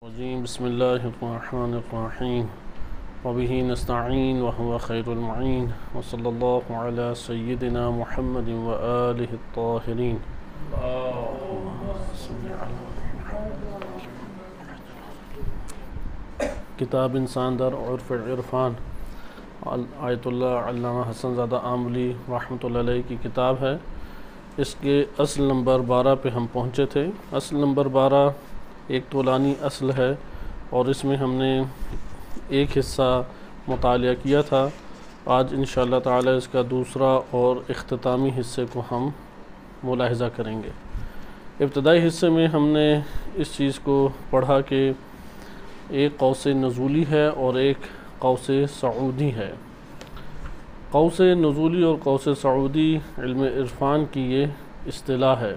بسم اللہ الرحمن الرحیم وبہ نستعین وہو خیر المعین وصلی اللہ علی سیدنا محمد وآلہ الطاہرین۔ کتاب انسان در عرف عرفان، آیت اللہ علامہ حسن زادہ آملی رحمۃ اللہ علیہ کی کتاب ہے۔ اس کے اصل نمبر 12 پہ ہم پہنچے تھے۔ اصل نمبر 12 ایک طولانی اصل ہے اور اس میں ہم نے ایک حصہ مطالعہ کیا تھا۔ آج انشاءاللہ تعالی اس کا دوسرا اور اختتامی حصے کو ہم ملاحظہ کریں گے۔ ابتدائی حصے میں ہم نے اس چیز کو پڑھا کہ ایک قوس نزولی ہے اور ایک قوس صعودی ہے۔ قوس نزولی اور قوس صعودی علم عرفان کی یہ اصطلاح ہے۔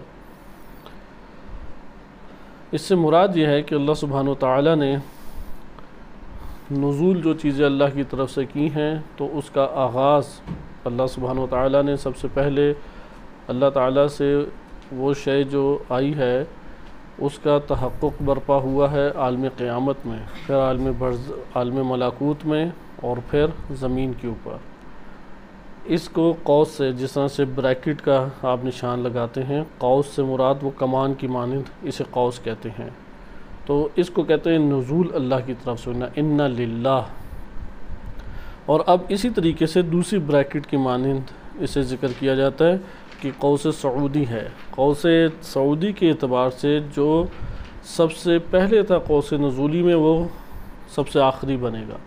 اس سے مراد یہ ہے کہ اللہ سبحانہ وتعالی نے نزول جو چیزیں اللہ کی طرف سے کی ہیں تو اس کا آغاز اللہ سبحانہ وتعالی نے سب سے پہلے اللہ تعالیٰ سے وہ شے جو آئی ہے اس کا تحقق برپا ہوا ہے عالم قیامت میں، پھر عالم ملکوت میں اور پھر زمین کے اوپر۔ اس کو قوس سے، جس طرح سے بریکٹ کا آپ نشان لگاتے ہیں، قوس سے مراد وہ کمان کی مانند اسے قوس کہتے ہیں، تو اس کو کہتے ہیں نزول اللہ کی طرف سے، ان للہ۔ اور اب اسی طریقے سے دوسری بریکٹ کی مانند اسے ذکر کیا جاتا ہے کہ قوس صعودی ہے۔ قوس صعودی کے اعتبار سے جو سب سے پہلے تھا قوس نزولی میں وہ سب سے آخری بنے گا،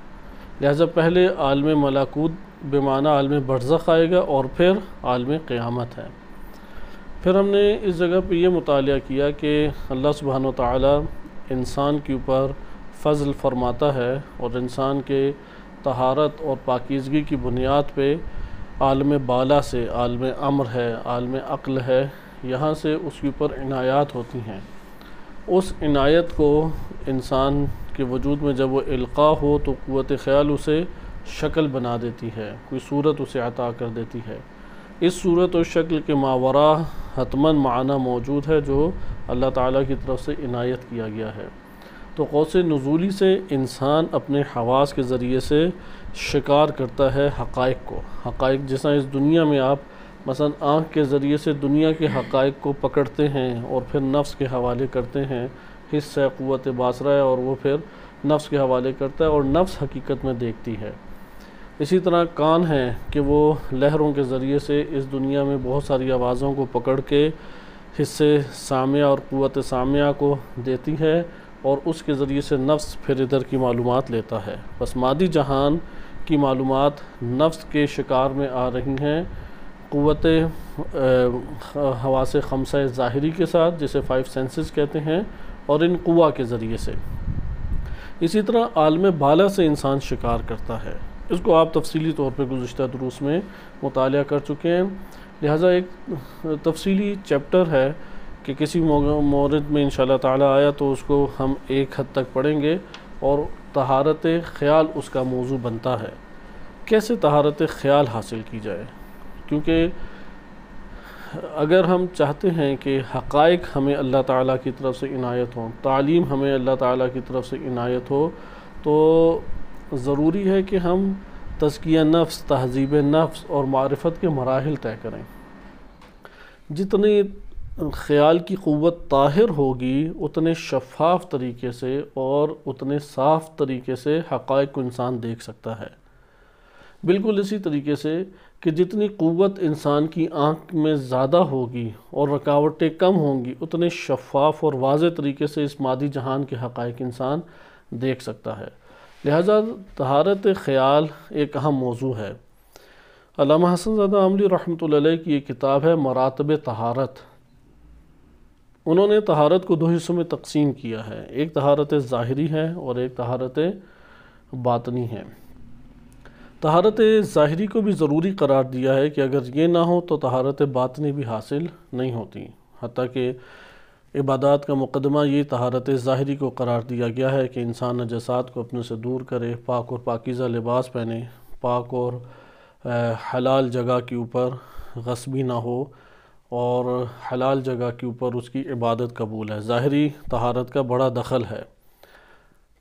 لہذا پہلے عالم ملکوت بمعنی عالم برزخ آئے گا اور پھر عالم قیامت ہے۔ پھر ہم نے اس جگہ پہ یہ مطالعہ کیا کہ اللہ سبحانہ وتعالی انسان کے اوپر فضل فرماتا ہے اور انسان کے طہارت اور پاکیزگی کی بنیاد پہ عالم بالا سے، عالم امر ہے، عالم عقل ہے، یہاں سے اس کے اوپر عنایات ہوتی ہیں۔ اس عنایت کو انسان کے وجود میں جب وہ القاء ہو تو قوت خیال اسے شکل بنا دیتی ہے، کوئی صورت اسے عطا کر دیتی ہے۔ اس صورت و شکل کے ماوراء حتماً معنی موجود ہے جو اللہ تعالیٰ کی طرف سے عنایت کیا گیا ہے۔ تو قوس نزولی سے انسان اپنے حواس کے ذریعے سے شکار کرتا ہے حقائق کو۔ حقائق جس طرح اس دنیا میں آپ مثلا آنکھ کے ذریعے سے دنیا کے حقائق کو پکڑتے ہیں اور پھر نفس کے حوالے کرتے ہیں، حس ہے، قوت باصرہ ہے، اور وہ پھر نفس کے حوالے کرتا ہے اور نفس حقیقت میں دیکھتی ہے۔ اسی طرح کان ہے کہ وہ لہروں کے ذریعے سے اس دنیا میں بہت ساری آوازوں کو پکڑ کے حصے سامعہ اور قوت سامعہ کو دیتی ہے اور اس کے ذریعے سے نفس پھر ادھر کی معلومات لیتا ہے۔ بس مادی جہان کی معلومات نفس کے شکار میں آ رہی ہیں قوت حواس خمسہ ظاہری کے ساتھ، جسے 5 سینسز کہتے ہیں، اور ان قوا کے ذریعے سے۔ اسی طرح عالم بالا سے انسان شکار کرتا ہے۔ اس کو آپ تفصیلی طور پہ گزشتہ دروس میں مطالعہ کر چکے ہیں، لہٰذا ایک تفصیلی چیپٹر ہے کہ کسی مورد میں انشاءاللہ تعالی آیا تو اس کو ہم ایک حد تک پڑھیں گے، اور طہارت خیال اس کا موضوع بنتا ہے۔ کیسے طہارت خیال حاصل کی جائے؟ کیونکہ اگر ہم چاہتے ہیں کہ حقائق ہمیں اللہ تعالیٰ کی طرف سے عنایت ہوں، تعلیم ہمیں اللہ تعالیٰ کی طرف سے عنایت ہو، تو ضروری ہے کہ ہم تزکیہ نفس، تہذیب نفس اور معرفت کے مراحل طے کریں۔ جتنی خیال کی قوت طاہر ہوگی اتنے شفاف طریقے سے اور اتنے صاف طریقے سے حقائق کو انسان دیکھ سکتا ہے۔ بالکل اسی طریقے سے کہ جتنی قوت انسان کی آنکھ میں زیادہ ہوگی اور رکاوٹیں کم ہوں گی اتنے شفاف اور واضح طریقے سے اس مادی جہان کے حقائق انسان دیکھ سکتا ہے۔ لہذا طہارت خیال ایک اہم موضوع ہے۔ علامہ حسن زادہ آملی رحمۃ اللہ علیہ کی ایک کتاب ہے مراتب طہارت۔ انہوں نے طہارت کو 2 حصوں میں تقسیم کیا ہے، ایک طہارت ظاہری ہے اور ایک طہارت باطنی ہے۔ طہارت ظاہری کو بھی ضروری قرار دیا ہے کہ اگر یہ نہ ہو تو طہارت باطنی بھی حاصل نہیں ہوتی، حتیٰ کہ عبادات کا مقدمہ یہ طہارت ظاہری کو قرار دیا گیا ہے کہ انسان نجاسات کو اپنے سے دور کرے، پاک اور پاکیزہ لباس پہنے، پاک اور حلال جگہ کے اوپر غصبی نہ ہو اور حلال جگہ کے اوپر اس کی عبادت قبول ہے۔ ظاہری طہارت کا بڑا دخل ہے۔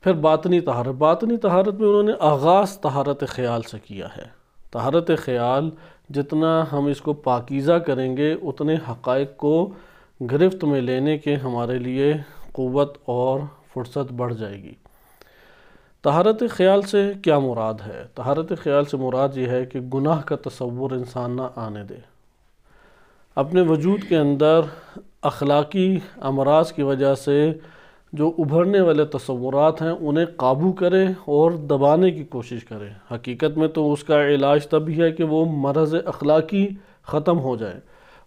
پھر باطنی طہارت، باطنی طہارت میں انہوں نے آغاز طہارت خیال سے کیا ہے۔ طہارت خیال جتنا ہم اس کو پاکیزہ کریں گے اتنے حقائق کو گرفت میں لینے کے ہمارے لیے قوت اور فرصت بڑھ جائے گی۔ طہارت خیال سے کیا مراد ہے؟ طہارت خیال سے مراد یہ ہے کہ گناہ کا تصور انسان نہ آنے دے، اپنے وجود کے اندر اخلاقی امراض کی وجہ سے جو ابھرنے والے تصورات ہیں انہیں قابو کرے اور دبانے کی کوشش کرے۔ حقیقت میں تو اس کا علاج تب ہی ہے کہ وہ مرض اخلاقی ختم ہو جائے،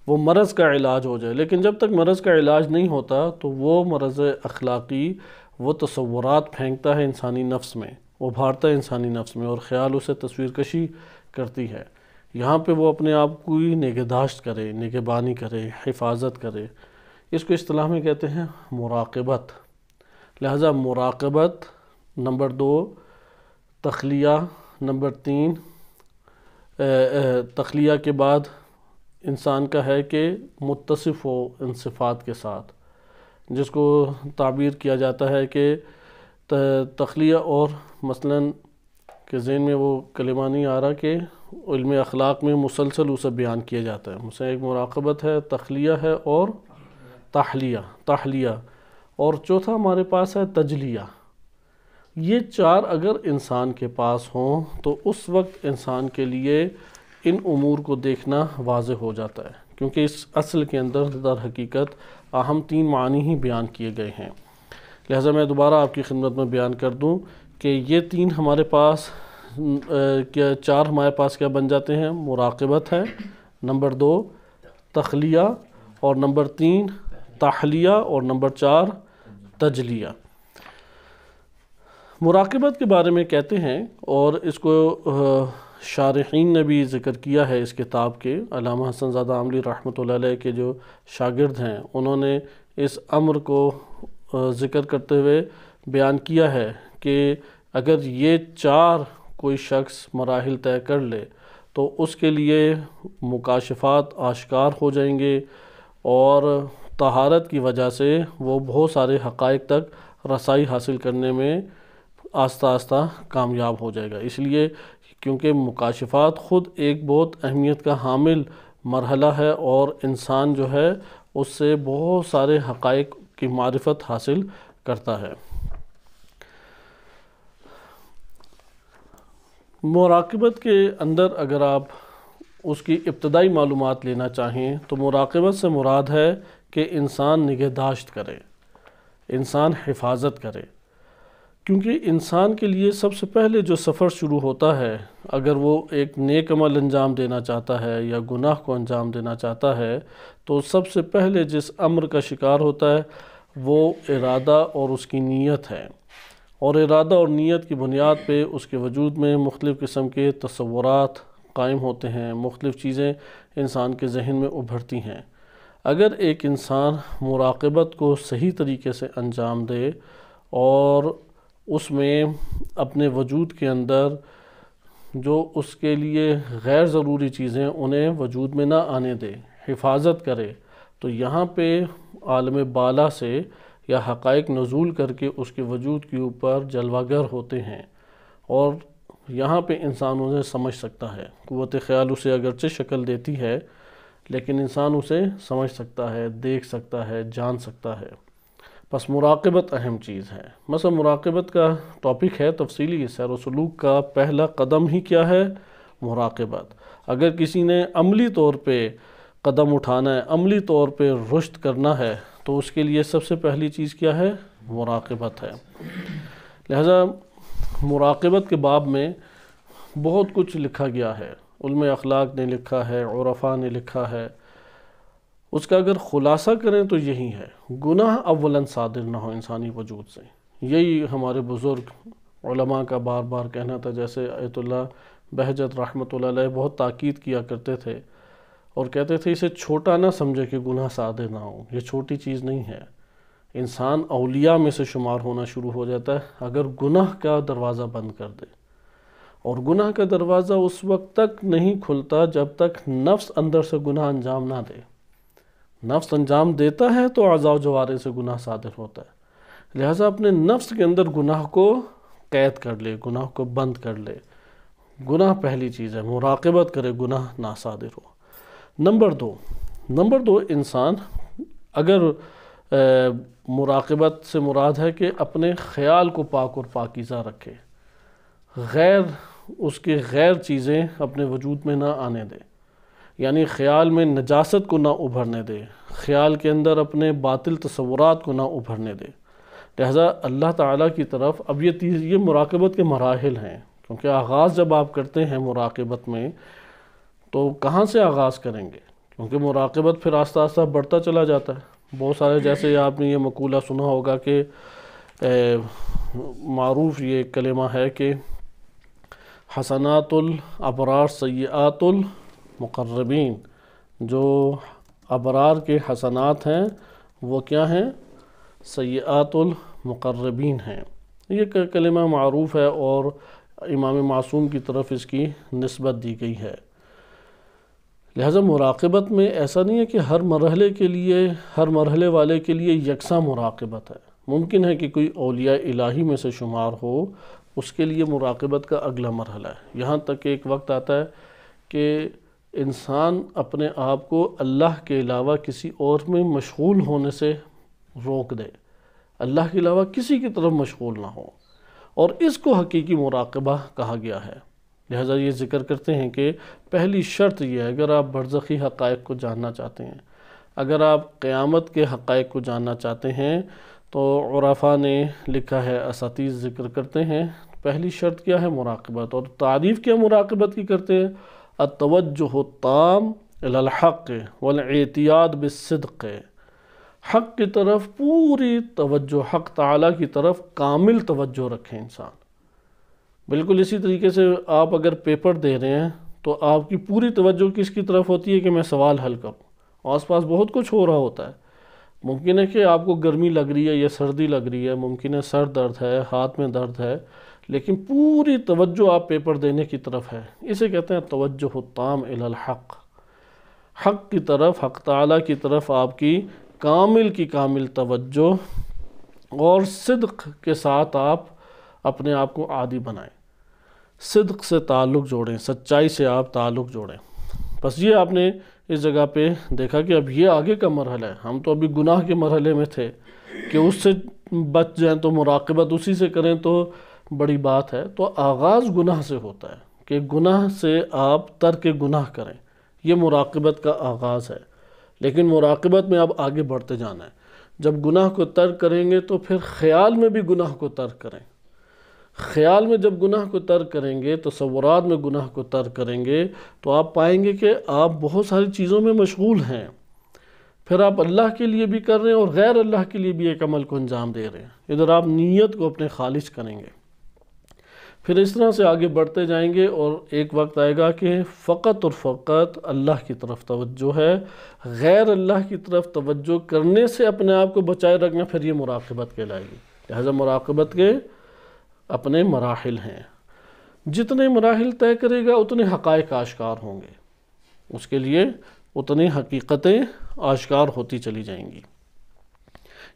وہ مرض کا علاج ہو جائے، لیکن جب تک مرض کا علاج نہیں ہوتا تو وہ مرض اخلاقی وہ تصورات پھینکتا ہے انسانی نفس میں، ابھارتا ہے انسانی نفس میں، اور خیال اسے تصویر کشی کرتی ہے۔ یہاں پہ وہ اپنے آپ کو نگہداشت کرے، نگہبانی کرے، حفاظت کرے۔ اس کو اصطلاح میں کہتے ہیں مراقبت۔ لہذا مراقبت نمبر 2، تخلیہ نمبر 3، تخلیہ کے بعد انسان کا ہے کہ متصف ہو ان صفات کے ساتھ، جس کو تعبیر کیا جاتا ہے کہ تخلیہ، اور مثلاً کہ ذہن میں وہ کلمہ نہیں آ رہا کہ علم اخلاق میں مسلسل اسے بیان کیا جاتا ہے۔ مثلا ایک مراقبت ہے، تخلیہ ہے اور تحلیہ، اور چوتھا ہمارے پاس ہے تجلیہ۔ یہ 4 اگر انسان کے پاس ہوں تو اس وقت انسان کے لیے ان امور کو دیکھنا واضح ہو جاتا ہے، کیونکہ اس اصل کے اندر در حقیقت اہم 3 معنی ہی بیان کیے گئے ہیں۔ لہٰذا میں دوبارہ آپ کی خدمت میں بیان کر دوں کہ یہ 3 ہمارے پاس 4 ہمارے پاس کیا بن جاتے ہیں؟ مراقبت ہے، نمبر 2 تخلیہ، اور نمبر 3 تحلیہ، اور نمبر 4 تجلیہ۔ مراقبت کے بارے میں کہتے ہیں، اور اس کو شارحین نے بھی ذکر کیا ہے اس کتاب کے، علامہ حسن زادہ عاملی رحمۃ اللہ علیہ کے جو شاگرد ہیں انہوں نے اس امر کو ذکر کرتے ہوئے بیان کیا ہے کہ اگر یہ 4 کوئی شخص مراحل طے کر لے تو اس کے لیے مکاشفات آشکار ہو جائیں گے، اور طہارت کی وجہ سے وہ بہت سارے حقائق تک رسائی حاصل کرنے میں آہستہ آہستہ کامیاب ہو جائے گا۔ اس لیے کیونکہ مکاشفات خود ایک بہت اہمیت کا حامل مرحلہ ہے، اور انسان جو ہے اس سے بہت سارے حقائق کی معرفت حاصل کرتا ہے۔ مراقبت کے اندر اگر آپ اس کی ابتدائی معلومات لینا چاہیں تو مراقبت سے مراد ہے کہ انسان نگہداشت کرے، انسان حفاظت کرے، کیونکہ انسان کے لیے سب سے پہلے جو سفر شروع ہوتا ہے، اگر وہ ایک نیک عمل انجام دینا چاہتا ہے یا گناہ کو انجام دینا چاہتا ہے، تو سب سے پہلے جس امر کا شکار ہوتا ہے وہ ارادہ اور اس کی نیت ہے، اور ارادہ اور نیت کی بنیاد پہ اس کے وجود میں مختلف قسم کے تصورات قائم ہوتے ہیں، مختلف چیزیں انسان کے ذہن میں ابھرتی ہیں۔ اگر ایک انسان مراقبت کو صحیح طریقے سے انجام دے اور اس میں اپنے وجود کے اندر جو اس کے لیے غیر ضروری چیزیں انہیں وجود میں نہ آنے دے، حفاظت کرے، تو یہاں پہ عالم بالا سے یا حقائق نزول کر کے اس کے وجود کے اوپر جلوہ گر ہوتے ہیں، اور یہاں پہ انسان انہیں سمجھ سکتا ہے۔ قوت خیال اسے اگرچہ شکل دیتی ہے لیکن انسان اسے سمجھ سکتا ہے، دیکھ سکتا ہے، جان سکتا ہے۔ بس مراقبت اہم چیز ہے۔ مثلا مراقبت کا ٹاپک ہے تفصیلی، سیر و سلوک کا پہلا قدم ہی کیا ہے؟ مراقبت۔ اگر کسی نے عملی طور پہ قدم اٹھانا ہے، عملی طور پہ رشد کرنا ہے، تو اس کے لیے سب سے پہلی چیز کیا ہے؟ مراقبت ہے۔ لہذا مراقبت کے باب میں بہت کچھ لکھا گیا ہے، علم اخلاق نے لکھا ہے، عرفاء نے لکھا ہے۔ اس کا اگر خلاصہ کریں تو یہی ہے، گناہ اولاً صادر نہ ہو انسانی وجود سے۔ یہی ہمارے بزرگ علماء کا بار بار کہنا تھا، جیسے آیت اللہ بہجت رحمۃ اللہ علیہ بہت تاکید کیا کرتے تھے اور کہتے تھے اسے چھوٹا نہ سمجھے کہ گناہ صادر نہ ہو، یہ چھوٹی چیز نہیں ہے۔ انسان اولیاء میں سے شمار ہونا شروع ہو جاتا ہے اگر گناہ کا دروازہ بند کر دے، اور گناہ کا دروازہ اس وقت تک نہیں کھلتا جب تک نفس اندر سے گناہ انجام نہ دے۔ نفس انجام دیتا ہے تو اعضاء و جوارح سے گناہ صادر ہوتا ہے، لہٰذا اپنے نفس کے اندر گناہ کو قید کر لے، گناہ کو بند کر لے۔ گناہ پہلی چیز ہے، مراقبت کرے گناہ نہ صادر ہو۔ نمبر دو انسان اگر مراقبت سے مراد ہے کہ اپنے خیال کو پاک اور پاکیزہ رکھے، اس کے غیر چیزیں اپنے وجود میں نہ آنے دے، یعنی خیال میں نجاست کو نہ ابھرنے دے، خیال کے اندر اپنے باطل تصورات کو نہ ابھرنے دے۔ لہذا اللہ تعالیٰ کی طرف اب یہ مراقبت کے مراحل ہیں، کیونکہ آغاز جب آپ کرتے ہیں مراقبت میں تو کہاں سے آغاز کریں گے؟ کیونکہ مراقبت پھر آہستہ آہستہ بڑھتا چلا جاتا ہے۔ بہت سارے، جیسے آپ نے یہ مقولہ سنا ہوگا کہ معروف یہ کلمہ ہے کہ حسنات الابرار سیئات المقربین، جو ابرار کے حسنات ہیں وہ کیا ہیں؟ سیئات المقربین ہیں۔ یہ کلمہ معروف ہے اور امام معصوم کی طرف اس کی نسبت دی گئی ہے۔ لہذا مراقبت میں ایسا نہیں ہے کہ ہر مرحلے والے کے لیے یکساں مراقبت ہے۔ ممکن ہے کہ کوئی اولیاء الہی میں سے شمار ہو، اس کے لیے مراقبت کا اگلا مرحلہ ہے۔ یہاں تک کہ ایک وقت آتا ہے کہ انسان اپنے آپ کو اللہ کے علاوہ کسی اور میں مشغول ہونے سے روک دے، اللہ کے علاوہ کسی کی طرف مشغول نہ ہو، اور اس کو حقیقی مراقبہ کہا گیا ہے۔ لہذا یہ ذکر کرتے ہیں کہ پہلی شرط یہ ہے، اگر آپ برزخی حقائق کو جاننا چاہتے ہیں، اگر آپ قیامت کے حقائق کو جاننا چاہتے ہیں، تو عرفاء نے لکھا ہے، اساتذہ ذکر کرتے ہیں، پہلی شرط کیا ہے؟ مراقبت۔ اور تعریف کیا مراقبت کی کرتے ہیں؟ التوجہ التام الی الحق والاعتیاد بالصدق، حق کی طرف پوری توجہ، حق تعالیٰ کی طرف کامل توجہ رکھیں انسان۔ بالکل اسی طریقے سے آپ اگر پیپر دے رہے ہیں تو آپ کی پوری توجہ کس کی طرف ہوتی ہے کہ میں سوال حل کروں؟ آس پاس بہت کچھ ہو رہا ہوتا ہے، ممکن ہے کہ آپ کو گرمی لگ رہی ہے یا سردی لگ رہی ہے، ممکن ہے سر درد ہے، ہاتھ میں درد ہے، لیکن پوری توجہ آپ پیپر دینے کی طرف ہے۔ اسے کہتے ہیں توجہ التام الی الحق، حق کی طرف، حق تعالیٰ کی طرف آپ کی کامل توجہ، اور صدق کے ساتھ آپ اپنے آپ کو عادی بنائیں، صدق سے تعلق جوڑیں، سچائی سے آپ تعلق جوڑیں۔ بس یہ آپ نے اس جگہ پہ دیکھا کہ اب یہ آگے کا مرحلہ ہے۔ ہم تو ابھی گناہ کے مرحلے میں تھے کہ اس سے بچ جائیں تو مراقبت اسی سے کریں تو بڑی بات ہے۔ تو آغاز گناہ سے ہوتا ہے کہ گناہ سے آپ ترک گناہ کریں، یہ مراقبت کا آغاز ہے۔ لیکن مراقبت میں اب آگے بڑھتے جانا ہے۔ جب گناہ کو ترک کریں گے تو پھر خیال میں بھی گناہ کو ترک کریں۔ خیال میں جب گناہ کو ترک کریں گے، تصورات میں گناہ کو ترک کریں گے، تو آپ پائیں گے کہ آپ بہت ساری چیزوں میں مشغول ہیں، پھر آپ اللہ کے لیے بھی کر رہے ہیں اور غیر اللہ کے لیے بھی ایک عمل کو انجام دے رہے ہیں۔ ادھر آپ نیت کو اپنے خالص کریں گے، پھر اس طرح سے آگے بڑھتے جائیں گے، اور ایک وقت آئے گا کہ فقط اور فقط اللہ کی طرف توجہ ہے، غیر اللہ کی طرف توجہ کرنے سے اپنے آپ کو بچائے رکھنا، پھر یہ مراقبت کہلائے گی۔ لہذا مراقبت کے اپنے مراحل ہیں، جتنے مراحل طے کرے گا اتنے حقائق آشکار ہوں گے، اس کے لیے اتنی حقیقتیں آشکار ہوتی چلی جائیں گی۔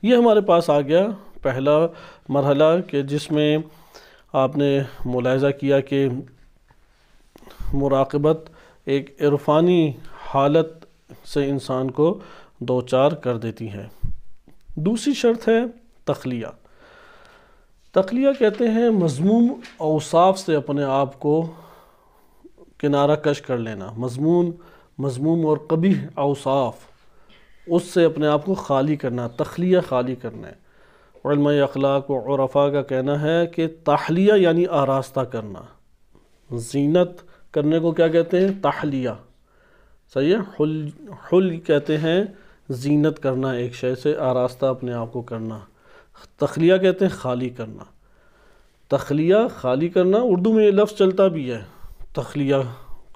یہ ہمارے پاس آ گیا پہلا مرحلہ کہ جس میں آپ نے ملاحظہ کیا کہ مراقبت ایک عرفانی حالت سے انسان کو دوچار کر دیتی ہے۔ دوسری شرط ہے تخلیہ۔ تخلیہ کہتے ہیں مذموم اوصاف سے اپنے آپ کو کنارہ کش کر لینا، مذموم اور قبیح اوصاف، اس سے اپنے آپ کو خالی کرنا، تخلیہ خالی کرنا ہے۔ علماء اخلاق و عرفاء کا کہنا ہے کہ تحلیہ یعنی آراستہ کرنا، زینت کرنے کو کیا کہتے ہیں؟ تحلیہ، صحیح ہے؟ حل کہتے ہیں زینت کرنا، ایک شے سے آراستہ اپنے آپ کو کرنا۔ تخلیہ کہتے ہیں خالی کرنا، تخلیہ خالی کرنا، اردو میں یہ لفظ چلتا بھی ہے، تخلیہ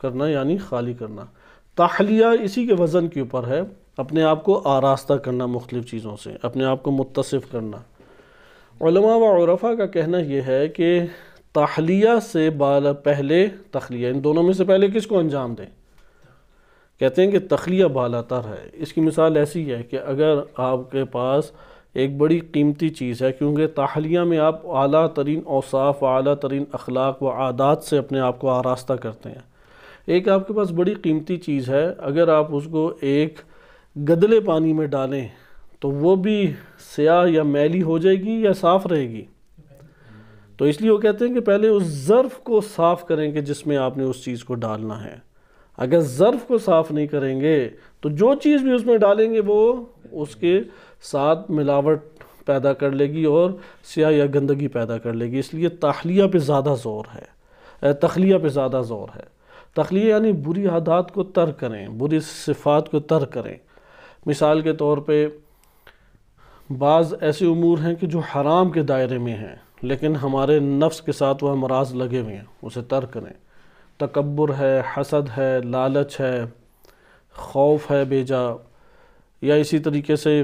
کرنا یعنی خالی کرنا۔ تحلیہ اسی کے وزن کے اوپر ہے، اپنے آپ کو آراستہ کرنا مختلف چیزوں سے، اپنے آپ کو متصف کرنا۔ علماء و عرفاء کا کہنا یہ ہے کہ تحلیہ سے پہلے تخلیہ، ان دونوں میں سے پہلے کس کو انجام دیں؟ کہتے ہیں کہ تخلیہ بالا تر ہے۔ اس کی مثال ایسی ہے کہ اگر آپ کے پاس ایک بڑی قیمتی چیز ہے، کیونکہ تحلیہ میں آپ اعلیٰ ترین اوصاف و اعلیٰ ترین اخلاق و عادات سے اپنے آپ کو آراستہ کرتے ہیں۔ ایک آپ کے پاس بڑی قیمتی چیز ہے، اگر آپ اس کو ایک گدلے پانی میں ڈالیں تو وہ بھی سیاہ یا میلی ہو جائے گی یا صاف رہے گی؟ تو اس لیے وہ کہتے ہیں کہ پہلے اس ظرف کو صاف کریں کہ جس میں آپ نے اس چیز کو ڈالنا ہے۔ اگر ظرف کو صاف نہیں کریں گے تو جو چیز بھی اس میں ڈالیں گے وہ اس کے ساتھ ملاوٹ پیدا کر لے گی اور سیاہ یا گندگی پیدا کر لے گی۔ اس لیے تحلیہ پہ زیادہ زور ہے، تخلیہ پہ زیادہ زور ہے۔ تخلیہ یعنی بری عادات کو ترک کریں، بری صفات کو ترک کریں۔ مثال کے طور پہ بعض ایسے امور ہیں کہ جو حرام کے دائرے میں ہیں لیکن ہمارے نفس کے ساتھ وہ امراض لگے ہوئے ہیں، اسے ترک کریں۔ تکبر ہے، حسد ہے، لالچ ہے، خوف ہے بے جا، یا اسی طریقے سے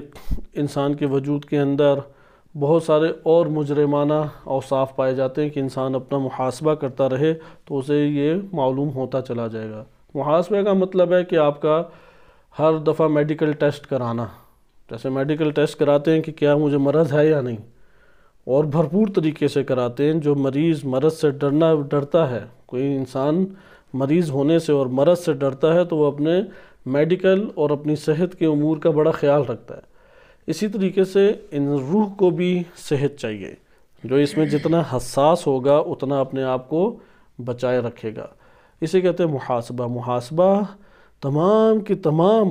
انسان کے وجود کے اندر بہت سارے اور مجرمانہ اوصاف پائے جاتے ہیں کہ انسان اپنا محاسبہ کرتا رہے تو اسے یہ معلوم ہوتا چلا جائے گا۔ محاسبہ کا مطلب ہے کہ آپ کا ہر دفعہ میڈیکل ٹیسٹ کرانا، جیسے میڈیکل ٹیسٹ کراتے ہیں کہ کیا مجھے مرض ہے یا نہیں، اور بھرپور طریقے سے کراتے ہیں۔ جو مریض مرض سے ڈرتا ہے، کوئی انسان مریض ہونے سے اور مرض سے ڈرتا ہے تو وہ اپنے میڈیکل اور اپنی صحت کے امور کا بڑا خیال رکھتا ہے۔ اسی طریقے سے ان روح کو بھی صحت چاہیے، جو اس میں جتنا حساس ہوگا اتنا اپنے آپ کو بچائے رکھے گا۔ اسے کہتے ہیں محاسبہ۔ محاسبہ تمام کی تمام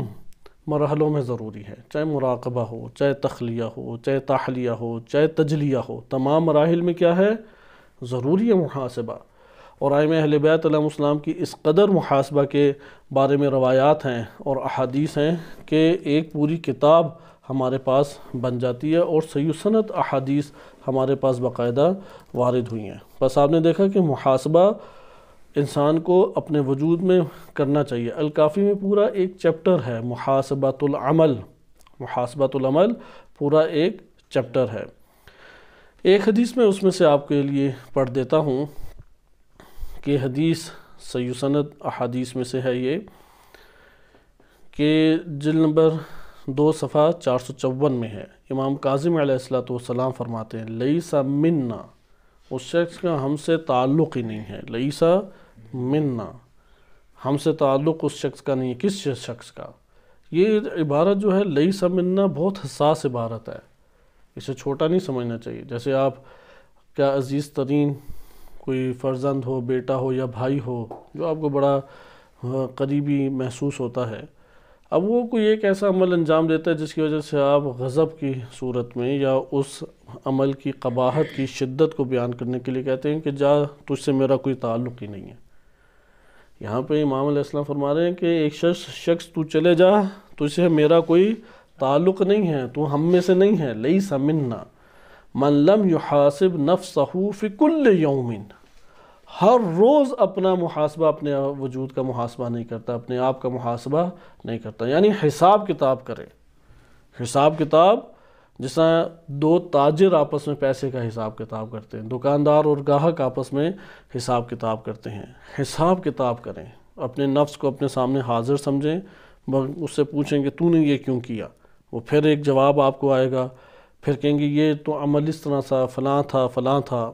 مرحلوں میں ضروری ہے، چاہے مراقبہ ہو، چاہے تخلیہ ہو، چاہے تحلیہ ہو، چاہے تجلیہ ہو، تمام مراحل میں کیا ہے؟ ضروری ہے محاسبہ۔ اور ائمہ اہل بیت علیہم السلام کی اس قدر محاسبہ کے بارے میں روایات ہیں اور احادیث ہیں کہ ایک پوری کتاب ہمارے پاس بن جاتی ہے، اور صحیح سند احادیث ہمارے پاس باقاعدہ وارد ہوئی ہیں۔ بس آپ نے دیکھا کہ محاسبہ انسان کو اپنے وجود میں کرنا چاہیے۔ الکافی میں پورا ایک چیپٹر ہے محاسبۃ العمل، محاسبۃ العمل پورا ایک چیپٹر ہے۔ ایک حدیث میں اس میں سے آپ کے لیے پڑھ دیتا ہوں کہ حدیث صحیح سند احادیث میں سے ہے یہ، کہ جلد نمبر 2 صفحہ 454 میں ہے۔ امام کاظم علیہ السلام فرماتے ہیں لیسا منا، اس شخص کا ہم سے تعلق ہی نہیں ہے۔ لیسا منا، ہم سے تعلق اس شخص کا نہیں ہے۔ کس شخص کا؟ یہ عبارت جو ہے لیسا منا بہت حساس عبارت ہے، اسے چھوٹا نہیں سمجھنا چاہیے۔ جیسے آپ کیا عزیز ترین کوئی فرزند ہو، بیٹا ہو یا بھائی ہو جو آپ کو بڑا قریبی محسوس ہوتا ہے، اب وہ کوئی ایک ایسا عمل انجام دیتا ہے جس کی وجہ سے آپ غضب کی صورت میں یا اس عمل کی قباحت کی شدت کو بیان کرنے کے لیے کہتے ہیں کہ جا، تجھ سے میرا کوئی تعلق ہی نہیں ہے۔ یہاں پہ امام علیہ السلام فرما رہے ہیں کہ ایک شخص تو چلے جا، تجھ سے میرا کوئی تعلق نہیں ہے، تو ہم میں سے نہیں ہے۔ لیس منا من لم یحاسب نفسہ فی کل یوم، ہر روز اپنا محاسبہ، اپنے وجود کا محاسبہ نہیں کرتا، اپنے آپ کا محاسبہ نہیں کرتا، یعنی حساب کتاب کرے۔ حساب کتاب جس طرح دو تاجر آپس میں پیسے کا حساب کتاب کرتے ہیں، دکاندار اور گاہک آپس میں حساب کتاب کرتے ہیں، حساب کتاب کریں، اپنے نفس کو اپنے سامنے حاضر سمجھیں، اس سے پوچھیں کہ تو نے یہ کیوں کیا، وہ پھر ایک جواب آپ کو آئے گا، پھر کہیں گے یہ تو عمل اس طرح تھا، فلاں تھا، فلاں تھا۔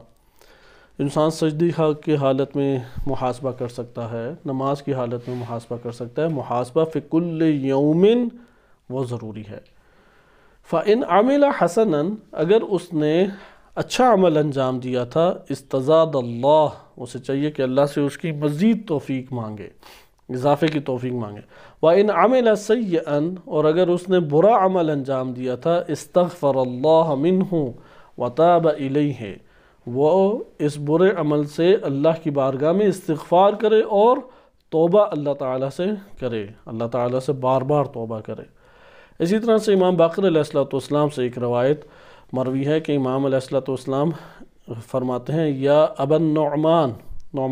انسان سجدی کی حالت میں محاسبہ کر سکتا ہے، نماز کی حالت میں محاسبہ کر سکتا ہے۔ محاسبہ فی کل یوم وہ ضروری ہے۔ فَإِنْ عَمِلَ حَسَنًا، اگر اس نے اچھا عمل انجام دیا تھا، استزاد اللہ، اسے چاہیے کہ اللہ سے اس کی مزید توفیق مانگے، اضافے کی توفیق مانگے۔ وَإِنْ عَمِلَ سَيِّئًا، اور اگر اس نے برا عمل انجام دیا تھا، استغفر اللہ منہ وتاب الیہ، وہ اس برے عمل سے اللہ کی بارگاہ میں استغفار کرے اور توبہ اللہ تعالیٰ سے کرے، اللہ تعالیٰ سے بار بار توبہ کرے۔ اسی طرح سے امام باقر علیہ السلام سے ایک روایت مروی ہے کہ امام علیہ السلام فرماتے ہیں، یا ابا النعمان،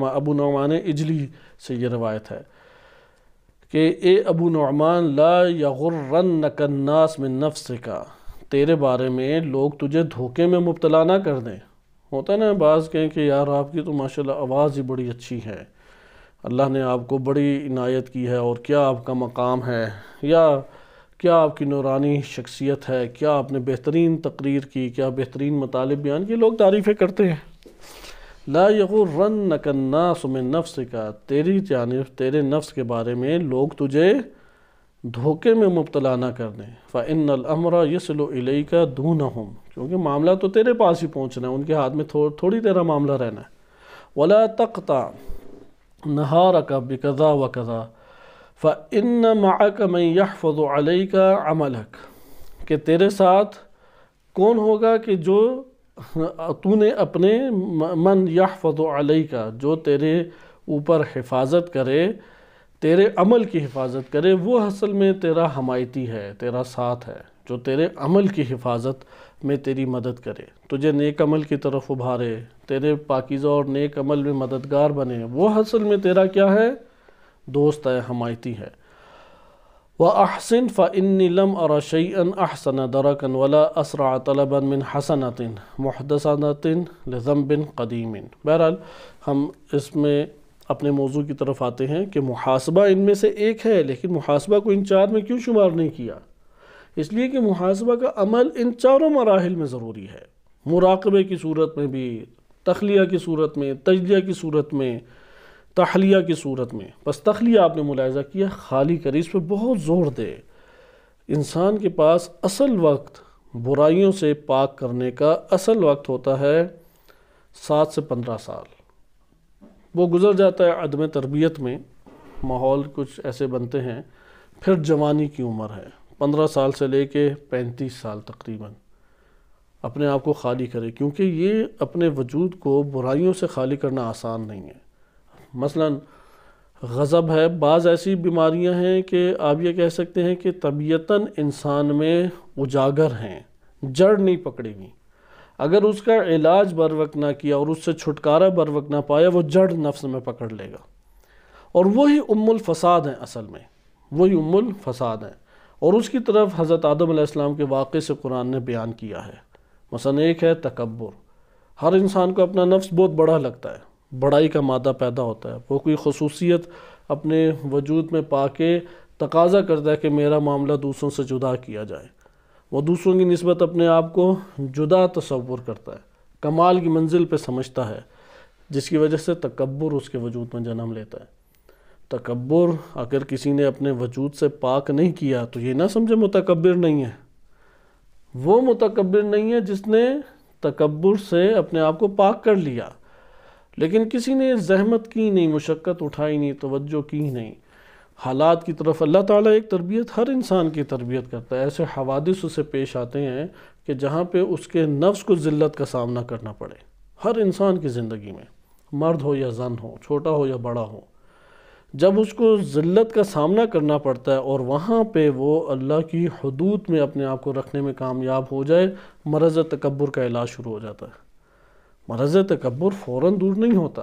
ابو نعمان اجلی سے یہ روایت ہے کہ اے ابو نعمان، لا یغرنک الناس من نفسک، تیرے بارے میں لوگ تجھے دھوکے میں مبتلا نہ کر دیں۔ ہوتا ہے نا، بعض کہیں کہ یار آپ کی تو ماشاءاللہ آواز ہی بڑی اچھی ہے، اللہ نے آپ کو بڑی عنایت کی ہے، اور کیا آپ کا مقام ہے، یا کیا آپ کی نورانی شخصیت ہے، کیا آپ نے بہترین تقریر کی، کیا بہترین مطالب بیان کی، لوگ تعریفیں کرتے ہیں۔ لا یغرنک الناس من نفسک، تیری جانب تیرے نفس کے بارے میں لوگ تجھے دھوکے میں مبتلا نہ کر دیں۔ فإن الامر یصل الیک دونہم، کیونکہ معاملہ تو تیرے پاس ہی پہنچنا ہے، ان کے ہاتھ میں تھوڑی تیرا معاملہ رہنا ہے۔ ولا تقطع نہارک بکذا وکذا فإن معک من یحفظ علیک عملک، کہ تیرے ساتھ کون ہوگا کہ جو تو نے اپنے من یحفظ علیک، جو تیرے اوپر حفاظت کرے، تیرے عمل کی حفاظت کرے، وہ اصل میں تیرا حمایتی ہے، تیرا ساتھ ہے، جو تیرے عمل کی حفاظت میں تیری مدد کرے، تجھے نیک عمل کی طرف ابھارے، تیرے پاکیزہ اور نیک عمل میں مددگار بنے، وہ اصل میں تیرا کیا ہے؟ دوست ہے، حمایتی ہے۔ وَأَحْسِنْ فَإِنِّي لَمْ أَرَ شَيْئًا أَحْسَنَ دَرَكًا وَلَا أَسْرَعَ طَلَبًا مِنْ حَسَنَةٍ مُحْدَثَةٍ لِذَنْبٍ قَدِيمٍ۔ بہرحال ہم اس میں اپنے موضوع کی طرف آتے ہیں کہ محاسبہ ان میں سے ایک ہے، لیکن محاسبہ کو ان چار میں کیوں شمار نہیں کیا؟ اس لیے کہ محاسبہ کا عمل ان چاروں مراحل میں ضروری ہے، مراقبے کی صورت میں بھی، تخلیہ کی صورت میں، تجلیہ کی صورت میں، تحلیہ کی صورت میں۔ بس تخلیہ آپ نے ملاحظہ کیا، خالی کری، اس پہ بہت زور دے۔ انسان کے پاس اصل وقت برائیوں سے پاک کرنے کا اصل وقت ہوتا ہے 7 سے 15 سال، وہ گزر جاتا ہے عدم تربیت میں، ماحول کچھ ایسے بنتے ہیں، پھر جوانی کی عمر ہے 15 سال سے لے کے 35 سال تقریباً، اپنے آپ کو خالی کرے، کیونکہ یہ اپنے وجود کو برائیوں سے خالی کرنا آسان نہیں ہے۔ مثلا غضب ہے، بعض ایسی بیماریاں ہیں کہ آپ یہ کہہ سکتے ہیں کہ طبیعتاً انسان میں اجاگر ہیں، جڑ نہیں پکڑے گی، اگر اس کا علاج بر وقت نہ کیا اور اس سے چھٹکارا بر وقت نہ پایا، وہ جڑ نفس میں پکڑ لے گا، اور وہی الفساد ہیں، اصل میں وہی الفساد ہیں، اور اس کی طرف حضرت آدم علیہ السلام کے واقعے سے قرآن نے بیان کیا ہے۔ مثلا ایک ہے تکبر، ہر انسان کو اپنا نفس بہت بڑا لگتا ہے، بڑائی کا مادہ پیدا ہوتا ہے، وہ کوئی خصوصیت اپنے وجود میں پا کے تقاضا کرتا ہے کہ میرا معاملہ دوسروں سے جدا کیا جائے، وہ دوسروں کی نسبت اپنے آپ کو جدا تصور کرتا ہے، کمال کی منزل پہ سمجھتا ہے، جس کی وجہ سے تکبر اس کے وجود میں جنم لیتا ہے۔ تکبر اگر کسی نے اپنے وجود سے پاک نہیں کیا تو یہ نہ سمجھے متکبر نہیں ہے، وہ متکبر نہیں ہے جس نے تکبر سے اپنے آپ کو پاک کر لیا، لیکن کسی نے زحمت کی نہیں، مشقت اٹھائی نہیں، توجہ کی نہیں۔ حالات کی طرف اللہ تعالیٰ ایک تربیت ہر انسان کی تربیت کرتا ہے، ایسے حوادث اسے پیش آتے ہیں کہ جہاں پہ اس کے نفس کو ذلت کا سامنا کرنا پڑے، ہر انسان کی زندگی میں، مرد ہو یا زن ہو، چھوٹا ہو یا بڑا ہو، جب اس کو ذلت کا سامنا کرنا پڑتا ہے اور وہاں پہ وہ اللہ کی حدود میں اپنے آپ کو رکھنے میں کامیاب ہو جائے، مرض تکبر کا علاج شروع ہو جاتا ہے۔ مرض تکبر فوراً دور نہیں ہوتا،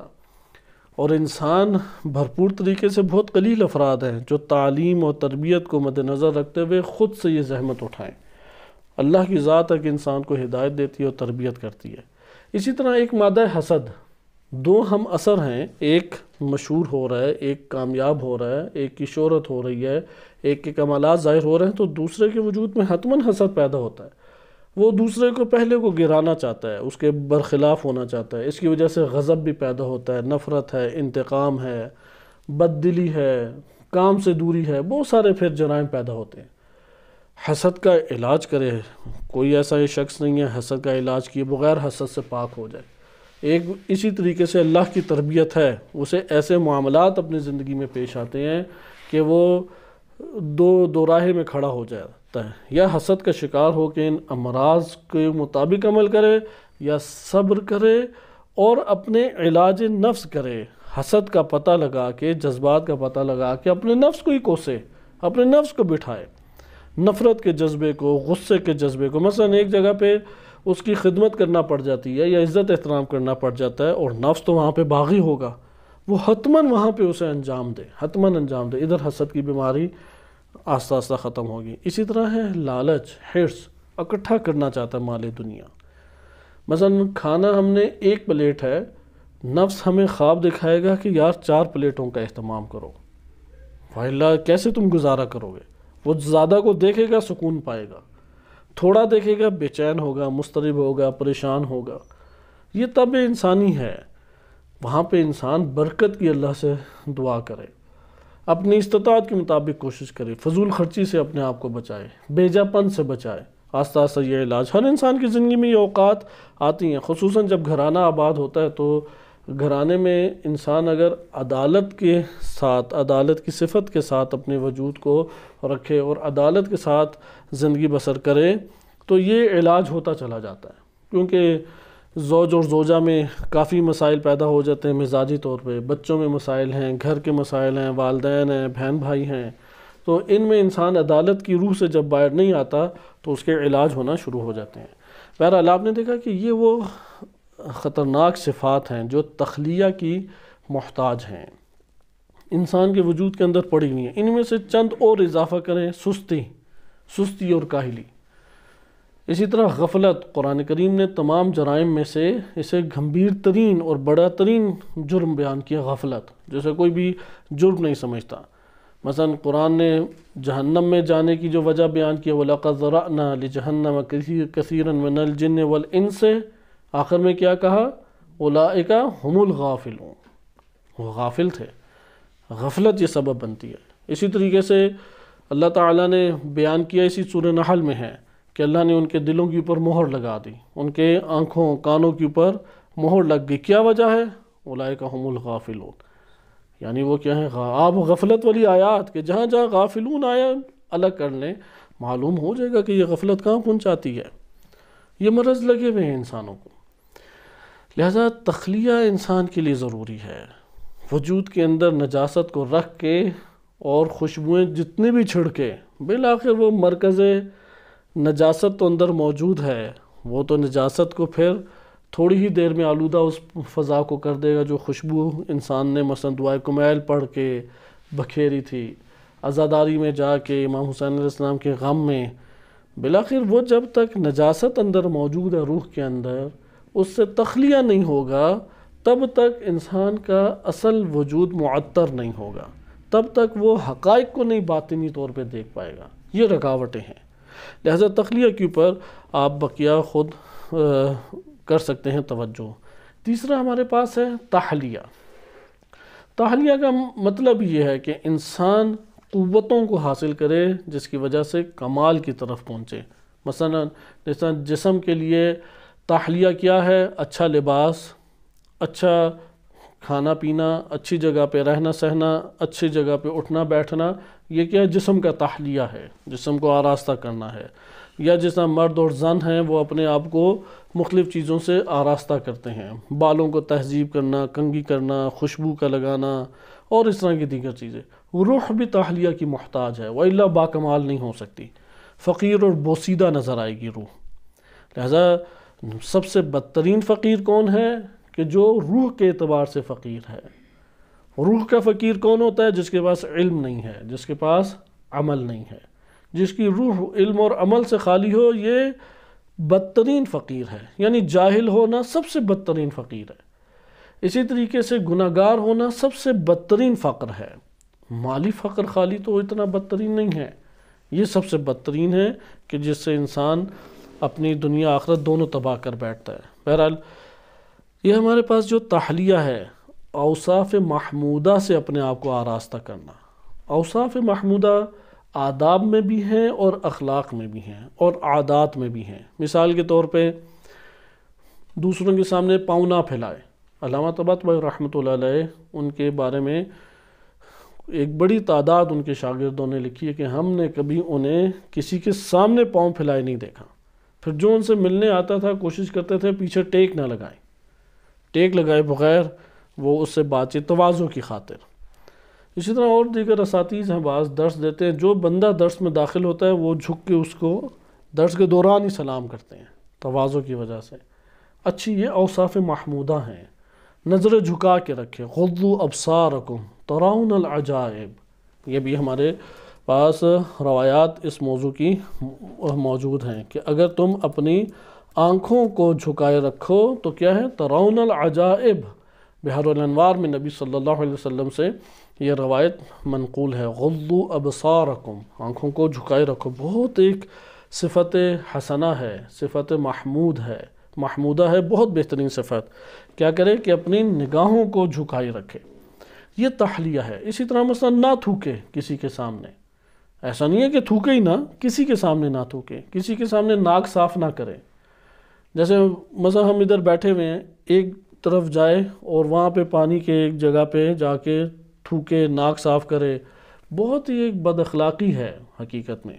اور انسان بھرپور طریقے سے بہت قلیل افراد ہیں جو تعلیم اور تربیت کو مد نظر رکھتے ہوئے خود سے یہ زحمت اٹھائیں۔ اللہ کی ذات ہے کہ انسان کو ہدایت دیتی ہے اور تربیت کرتی ہے۔ اسی طرح ایک مادہ حسد، دو ہم اثر ہیں، ایک مشہور ہو رہا ہے، ایک کامیاب ہو رہا ہے، ایک کی شہرت ہو رہی ہے، ایک کے کمالات ظاہر ہو رہے ہیں، تو دوسرے کے وجود میں حتماً حسد پیدا ہوتا ہے، وہ دوسرے کو پہلے کو گرانا چاہتا ہے، اس کے برخلاف ہونا چاہتا ہے، اس کی وجہ سے غضب بھی پیدا ہوتا ہے، نفرت ہے، انتقام ہے، بد دلی ہے، کام سے دوری ہے، بہت سارے پھر جرائم پیدا ہوتے ہیں۔ حسد کا علاج کرے، کوئی ایسا یہ شخص نہیں ہے حسد کا علاج کیے بغیر حسد سے پاک ہو جائے۔ ایک اسی طریقے سے اللہ کی تربیت ہے، اسے ایسے معاملات اپنی زندگی میں پیش آتے ہیں کہ وہ دو راہے میں کھڑا ہو جاتا ہے، یا حسد کا شکار ہو کے ان امراض کے مطابق عمل کرے، یا صبر کرے اور اپنے علاج نفس کرے، حسد کا پتہ لگا کے، جذبات کا پتہ لگا کے اپنے نفس کو ہی کوسے، اپنے نفس کو بٹھائے، نفرت کے جذبے کو، غصے کے جذبے کو۔ مثلا ایک جگہ پہ اس کی خدمت کرنا پڑ جاتی ہے یا عزت احترام کرنا پڑ جاتا ہے، اور نفس تو وہاں پہ باغی ہوگا، وہ حتماً وہاں پہ اسے انجام دے، حتماً انجام دے، ادھر حسد کی بیماری آہستہ آہستہ ختم ہوگی۔ اسی طرح ہے لالچ، حرص، اکٹھا کرنا چاہتا ہے مال دنیا۔ مثلا کھانا ہم نے ایک پلیٹ ہے، نفس ہمیں خواب دکھائے گا کہ یار 4 پلیٹوں کا اہتمام کرو، وَإِلَّا کیسے تم گزارا کرو گے؟ وہ زیادہ کو دیکھے گا سکون پائے گا، تھوڑا دیکھے گا بے چین ہوگا، مضطرب ہوگا، پریشان ہوگا۔ یہ طبع انسانی ہے۔ وہاں پہ انسان برکت کی اللہ سے دعا کرے، اپنی استطاعت کے مطابق کوشش کرے، فضول خرچی سے اپنے آپ کو بچائے، بیجا پن سے بچائے۔ آہستہ آہستہ یہ علاج ہر انسان کی زندگی میں یہ اوقات آتی ہیں، خصوصاً جب گھرانہ آباد ہوتا ہے تو گھرانے میں انسان اگر عدالت کے ساتھ، عدالت کی صفت کے ساتھ اپنے وجود کو رکھے اور عدالت کے ساتھ زندگی بسر کرے تو یہ علاج ہوتا چلا جاتا ہے۔ کیونکہ زوج اور زوجہ میں کافی مسائل پیدا ہو جاتے ہیں مزاجی طور پہ، بچوں میں مسائل ہیں، گھر کے مسائل ہیں، والدین ہیں، بہن بھائی ہیں، تو ان میں انسان عدالت کی روح سے جب باہر نہیں آتا تو اس کے علاج ہونا شروع ہو جاتے ہیں۔ بہرحال آپ نے دیکھا کہ یہ وہ خطرناک صفات ہیں جو تخلیہ کی محتاج ہیں، انسان کے وجود کے اندر پڑی ہوئی ہیں۔ ان میں سے چند اور اضافہ کریں، سستی اور کاہلی۔ اسی طرح غفلت، قرآن کریم نے تمام جرائم میں سے اسے گھمبیر ترین اور بڑا ترین جرم بیان کیا، غفلت، جسے کوئی بھی جرم نہیں سمجھتا۔ مثلا قرآن نے جہنم میں جانے کی جو وجہ بیان کی، وَلَقَدْ ذَرَأْنَا لِجَهَنَّمَ كَثِيرًا مِنَ الْجِنِّ وَالْإِنسِ، آخر میں کیا کہا؟ أُولَئِكَ هُمُ الْغَافِلُونَ، وہ غافل تھے۔ غفلت یہ سبب بنتی ہے۔ اسی طریقے سے اللہ تعالیٰ نے بیان کیا، اسی سورہ نحل میں ہے کہ اللہ نے ان کے دلوں کے اوپر مہر لگا دی، ان کے آنکھوں کانوں کے اوپر مہر لگ گئی۔ کیا وجہ ہے؟ أُولَئِكَ هُمُ الْغَافِلُونَ، یعنی وہ کیا ہے؟ آپ غفلت والی آیات کہ جہاں جہاں غافلون آیا الگ کر لیں، معلوم ہو جائے گا کہ یہ غفلت کہاں پہنچاتی ہے۔ یہ مرض لگے ہوئے ہیں انسانوں کو۔ لہذا تخلیہ انسان کے لیے ضروری ہے۔ وجود کے اندر نجاست کو رکھ کے اور خوشبوئیں جتنی بھی چھڑکے، بالآخر وہ مرکز نجاست تو اندر موجود ہے، وہ تو نجاست کو پھر تھوڑی ہی دیر میں آلودہ اس فضا کو کر دے گا جو خوشبو انسان نے مثلا دعائے کمیل پڑھ کے بکھیری تھی، عزاداری میں جا کے امام حسین علیہ السلام کے غم میں۔ بالآخر وہ جب تک نجاست اندر موجود ہے روح کے اندر، اس سے تخلیہ نہیں ہوگا، تب تک انسان کا اصل وجود معطر نہیں ہوگا، تب تک وہ حقائق کو نہیں باطنی طور پہ دیکھ پائے گا۔ یہ رکاوٹیں ہیں۔ لہذا تخلیہ کے اوپر آپ بقیہ خود کر سکتے ہیں توجہ۔ تیسرا ہمارے پاس ہے تحلیہ۔ تحلیہ کا مطلب یہ ہے کہ انسان قوتوں کو حاصل کرے جس کی وجہ سے کمال کی طرف پہنچے۔ مثلا جسم کے لیے تحلیہ کیا ہے؟ اچھا لباس، اچھا کھانا پینا، اچھی جگہ پہ رہنا سہنا، اچھی جگہ پہ اٹھنا بیٹھنا، یہ کیا ہے؟ جسم کا تحلیہ ہے، جسم کو آراستہ کرنا ہے۔ یا جس طرح مرد اور زن ہیں وہ اپنے آپ کو مختلف چیزوں سے آراستہ کرتے ہیں، بالوں کو تہذیب کرنا، کنگھی کرنا، خوشبو کا لگانا اور اس طرح کی دیگر چیزیں۔ روح بھی تحلیہ کی محتاج ہے، وَإِلَّا باکمال نہیں ہو سکتی، فقیر اور بوسیدہ نظر آئے گی روح۔ لہذا سب سے بدترین فقیر کون ہے؟ کہ جو روح کے اعتبار سے فقیر ہے۔ روح کا فقیر کون ہوتا ہے؟ جس کے پاس علم نہیں ہے، جس کے پاس عمل نہیں ہے، جس کی روح علم اور عمل سے خالی ہو، یہ بدترین فقیر ہے۔ یعنی جاہل ہونا سب سے بدترین فقیر ہے۔ اسی طریقے سے گناہگار ہونا سب سے بدترین فقر ہے۔ مالی فقر خالی تو اتنا بدترین نہیں ہے، یہ سب سے بدترین ہے کہ جس سے انسان اپنی دنیا آخرت دونوں تباہ کر بیٹھتا ہے۔ بہرحال یہ ہمارے پاس جو تحلیہ ہے، اوصاف محمودہ سے اپنے آپ کو آراستہ کرنا۔ اوصاف محمودہ آداب میں بھی ہیں اور اخلاق میں بھی ہیں اور عادات میں بھی ہیں۔ مثال کے طور پہ دوسروں کے سامنے پاؤں نہ پھیلائے۔ علامہ طباطبائی رحمۃ اللہ علیہ ان کے بارے میں ایک بڑی تعداد ان کے شاگردوں نے لکھی ہے کہ ہم نے کبھی انہیں کسی کے سامنے پاؤں پھیلائے نہیں دیکھا۔ پھر جو ان سے ملنے آتا تھا کوشش کرتے تھے پیچھے ٹیک نہ لگائیں، ٹیک لگائے بغیر وہ اس سے بات چیت، تواضع کی خاطر۔ اسی طرح اور دیگر اساتذہ ہیں، بعض درس دیتے ہیں، جو بندہ درس میں داخل ہوتا ہے وہ جھک کے اس کو درس کے دوران ہی سلام کرتے ہیں تواضع کی وجہ سے۔ اچھی یہ اوصاف محمودہ ہیں۔ نظر جھکا کے رکھے، غضوا ابصارکم ترون العجائب، یہ بھی ہمارے پاس روایات اس موضوع کی موجود ہیں کہ اگر تم اپنی آنکھوں کو جھکائے رکھو تو کیا ہے؟ ترون العجائب، بحر الانوار میں نبی صلی اللہ علیہ وسلم سے یہ روایت منقول ہے، غضوا ابصارکم، آنکھوں کو جھکائے رکھو، بہت ایک صفت حسنہ ہے، صفت محمودہ ہے، بہت بہترین صفت۔ کیا کرے کہ اپنی نگاہوں کو جھکائے رکھے، یہ تحلیہ ہے۔ اسی طرح مثلا نہ تھوکے کسی کے سامنے، ایسا نہیں ہے کہ تھوکے ہی نہ، کسی کے سامنے نہ تھوکے، کسی کے سامنے ناک صاف نہ کرے۔ جیسے مثلا ہم ادھر بیٹھے ہوئے ہیں، ایک طرف جائے اور وہاں پہ پانی کے ایک جگہ پہ جا کے تھوکے، ناک صاف کرے، بہت ہی ایک بد اخلاقی ہے حقیقت میں،